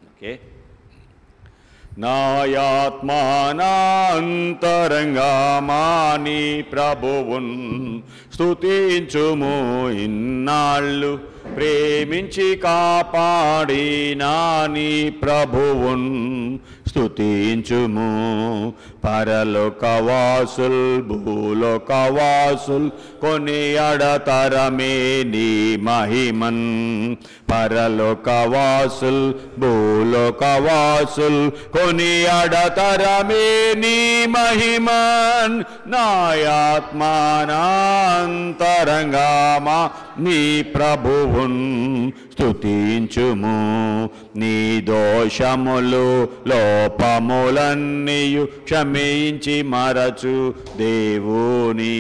ఓకే. నాయాత్మానాంతరంగమా నీ ప్రభువున్ స్తుతించుము, ఇన్నాళ్ళు ప్రేమించి కాపాడినా నీ ప్రభువున్ స్తుతించుము. పరలోకవాసుల్ భూలోకవాసుల్ కొనియాడతరమే నీ మహిమన్. పరలోకవాసుల్ భూలోకవాసుల్ కొనియాడతరమే నీ మహిమన్. నాయాత్మానాంతరంగమా నీ ప్రభువున్ స్తుతించుము. నీ దోషములు లోపములన్నీయు క్షమించి మరచు దేవుని.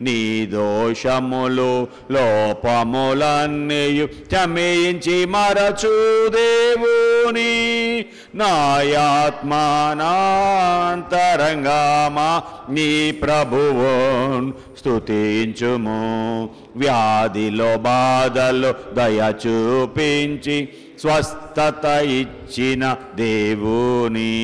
నీ దోషములు లోపములన్నీయు క్షమించి మరచు దేవుని. నాయాత్మానాంతరంగమా నీ ప్రభువున్ స్తుతించుము. వ్యాధిలో బాధలో దయ చూపించి స్వస్థత ఇచ్చిన దేవుని.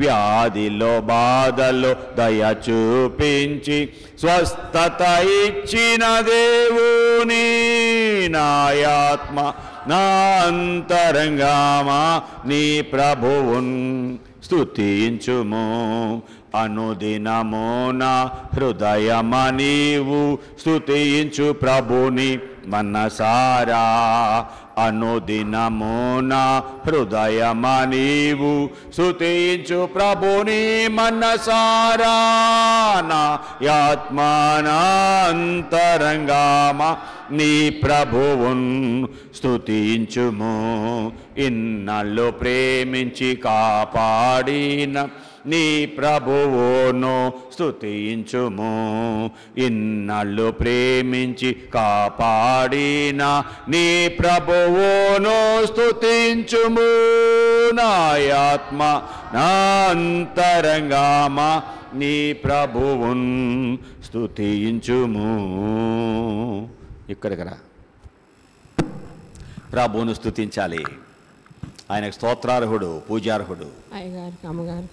వ్యాధిలో బాధలో దయ చూపించి స్వస్థత ఇచ్చిన దేవుని. నాయాత్మ నా అంతరంగమా నీ ప్రభువున్ స్తుతించుము. అనుదినము నా హృదయమ నీవు స్తుతించు ప్రభుని మనసారా. అనుదినము నా హృదయమ నీవు స్తుతించు ప్రభుని మనసారా. నా ఆత్మానాంతరంగమా నీ ప్రభువున్ స్తుతించుము. ఇన్నాళ్ళు ప్రేమించి కాపాడిన నీ ప్రభువును స్తుతించుము. ఇన్నాళ్ళు ప్రేమించి కాపాడిన నీ ప్రభువును స్తుతించుము. నాయాత్మ నా అంతరంగమా నీ ప్రభువున్ స్తుతించుము. ఇక్కడికి రా. ప్రభువును స్తుతించాలి. ఆయనకు స్తోత్రార్హుడు, పూజార్హుడు.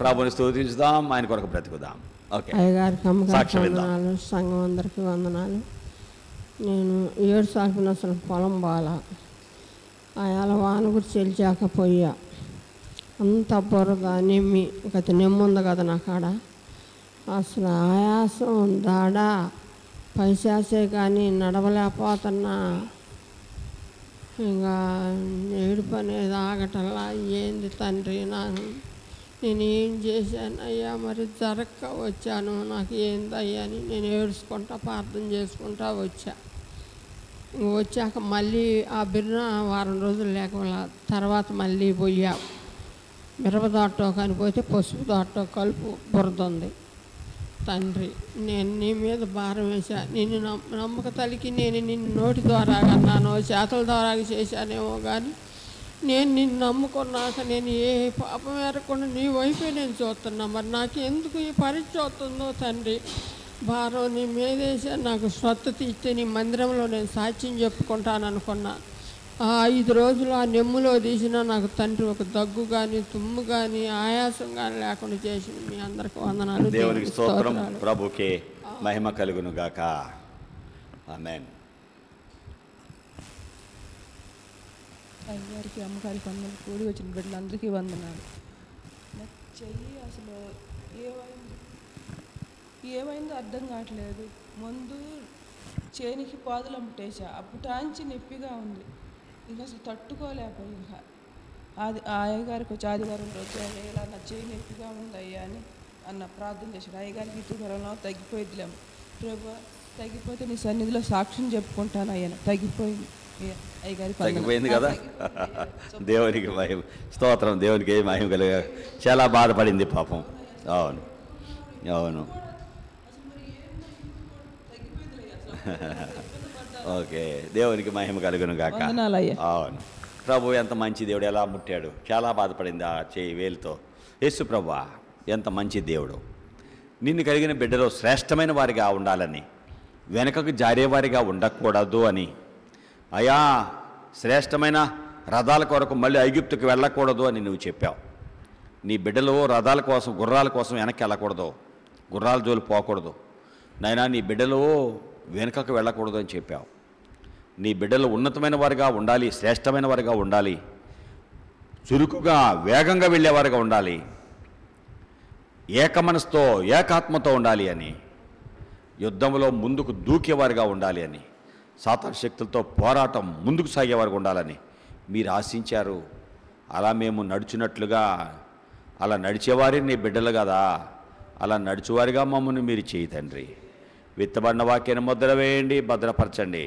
ప్రభుని స్తుతించుదాం, ఆయన కొరకు బ్రతుకుదాం. ఓకే. సాక్ష్యం వందనాలు, సంఘం అందరికీ వందనాలు. నేను 7 సార్లు అసలు పొలం బాల అయాల వాన గురించి చెల్చాకపోయా. అంత బురద నెమ్మి గత నెమ్ముంది కదా నా కాడ. అసలు ఆయాసం దాడ పైశాసే కానీ నడవలేకపోతున్నా. ఇంకా ఏడుపు అనేది ఆగటల్లా. ఏంది తండ్రి నేను ఏం చేశాను అయ్యా, మరి జరక్క వచ్చాను, నాకు ఏందయ్యా అని నేను ఏడుచుకుంటా ప్రార్థన చేసుకుంటా వచ్చా. వచ్చాక మళ్ళీ ఆ బిర్న వారం రోజులు లేకపోలే. తర్వాత మళ్ళీ పోయా. మిరప తోటో కనిపోతే పసుపు తోటో కలుపు బురద ఉంది. తండ్రి నేను నీ మీద భారం వేసా. నిన్ను నమ్మక తలికి నేను నిన్ను నోటి ద్వారా కన్నాను, చేతుల ద్వారా చేశానేమో కానీ నేను నిన్ను నమ్ముకున్నాక నేను ఏ పాపం ఎరగకుండా నీ వైపే నేను చూస్తున్నా. మరి నాకు ఎందుకు ఈ పరీక్ష అవుతుందో తండ్రి. భారం నీ మీద వేసా. నాకు స్వస్థత ఇస్తే నీ మందిరంలో నేను సాక్ష్యం చెప్పుకుంటాను అనుకున్నా. ఆ 5 రోజులు ఆ నెమ్ములో తీసినా నాకు తండ్రి ఒక దగ్గు కానీ తుమ్ము కానీ ఆయాసం కానీ లేకుండా చేసిన మీ అందరికి వందనాలు. దేవునికి స్తోత్రం. స్తోత్రాలు. ప్రభుకే మహిమ కలుగును గాక. ఆమేన్. అయ్యగారికి అమ్మగారికి వందనాలు. కూడి వచ్చిన బిడ్డలందరికీ వందనాలు. నాకు చెయ్యి అసలు ఏమైందో అర్థం కావట్లేదు. ముందు చేనికి పాదులు అమ్మటేసా, అప్పుటాంచి నొప్పిగా ఉంది. ఇంకా అసలు తట్టుకోలేకపోయి. ఇంకా అది ఆ అయ్యగారికి వచ్చి ఆదివారం రోజు ఇలా నా చేయి నొప్పిగా ఉంది అయ్యా అని ప్రార్థన చేశాడు. అయ్యగారికి ఇటువరంలో తగ్గిపోయిద్దిలేము ప్రభు, తగ్గిపోతే నీ సన్నిధిలో సాక్ష్యం చెప్పుకుంటాను అయ్యాను. తగ్గిపోయింది అయ్యగారికి. తగ్గిపోయింది కదా. దేవునికి మహిమ స్తోత్రం. దేవునికి మహిమ కలిగ. చాలా బాధపడింది పాపం. అవును అవును. ఓకే, దేవునికి మహిమ కలుగును గాక. అవును. ప్రభు ఎంత మంచి దేవుడు, ఎలా ముట్టాడు. చాలా బాధపడింది ఆ చేయి వేలుతో. యేసు ప్రభు ఎంత మంచి దేవుడు. నిన్ను కలిగిన బిడ్డలో శ్రేష్టమైన వారిగా ఉండాలని, వెనకకు జారేవారిగా ఉండకూడదు అని. అయా శ్రేష్టమైన రథాల కొరకు మళ్ళీ ఐగుప్తుకు వెళ్ళకూడదు అని నువ్వు చెప్పావు. నీ బిడ్డలు రథాల కోసం, గుర్రాల కోసం వెనక్కి వెళ్ళకూడదు, గుర్రాల జోలు పోకూడదు నాయనా. నీ బిడ్డలు వెనుకకు వెళ్ళకూడదు అని చెప్పావు. నీ బిడ్డలు ఉన్నతమైన వారిగా ఉండాలి, శ్రేష్టమైన వారిగా ఉండాలి, చురుకుగా వేగంగా వెళ్ళేవారుగా ఉండాలి, ఏక మనసుతో ఏకాత్మతో ఉండాలి అని, యుద్ధంలో ముందుకు దూకేవారుగా ఉండాలి అని, సాతాను శక్తులతో పోరాటం ముందుకు సాగేవారుగా ఉండాలని మీరు ఆశించారు. అలా మేము నడుచున్నట్లుగా, అలా నడిచేవారే నీ బిడ్డలు కదా, అలా నడిచేవారిగా మమ్మల్ని మీరు చేయి తండ్రి. విత్తబడిన వాక్యాన్ని ముద్ర వేయండి, భద్రపరచండి.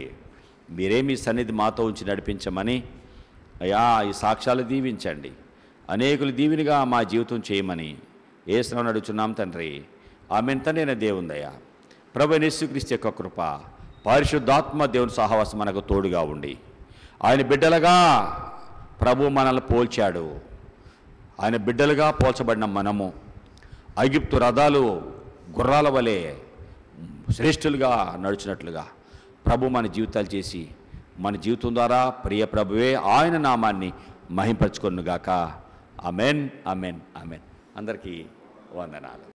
మీరే మీ సన్నిధి మాతో ఉంచి నడిపించమని అయ్యా ఈ సాక్ష్యాలు దీవించండి. అనేకులు దీవినిగా మా జీవితం చేయమని యేసునామమున అడుగుచున్నాం తండ్రి. ఆమేన్. తండ్రి దేవుందయ్యా, ప్రభు యేసుక్రీస్తు యొక్క కృప, పరిశుద్ధాత్మ దేవుని సహవాసం మనకు తోడుగా ఉండి, ఆయన బిడ్డలుగా ప్రభు మనల్ని పోల్చాడు. ఆయన బిడ్డలుగా పోల్చబడిన మనము ఐగుప్తు రథాలు గుర్రాల వలె శ్రేష్ఠులుగా నడిచినట్లుగా ప్రభు మన జీవితాలు చేసి, మన జీవితం ద్వారా ప్రియ ప్రభువే ఆయన నామాన్ని మహింపరచుకొనుగాక. ఆమేన్ ఆమేన్ ఆమేన్. అందరికీ వందనాలు.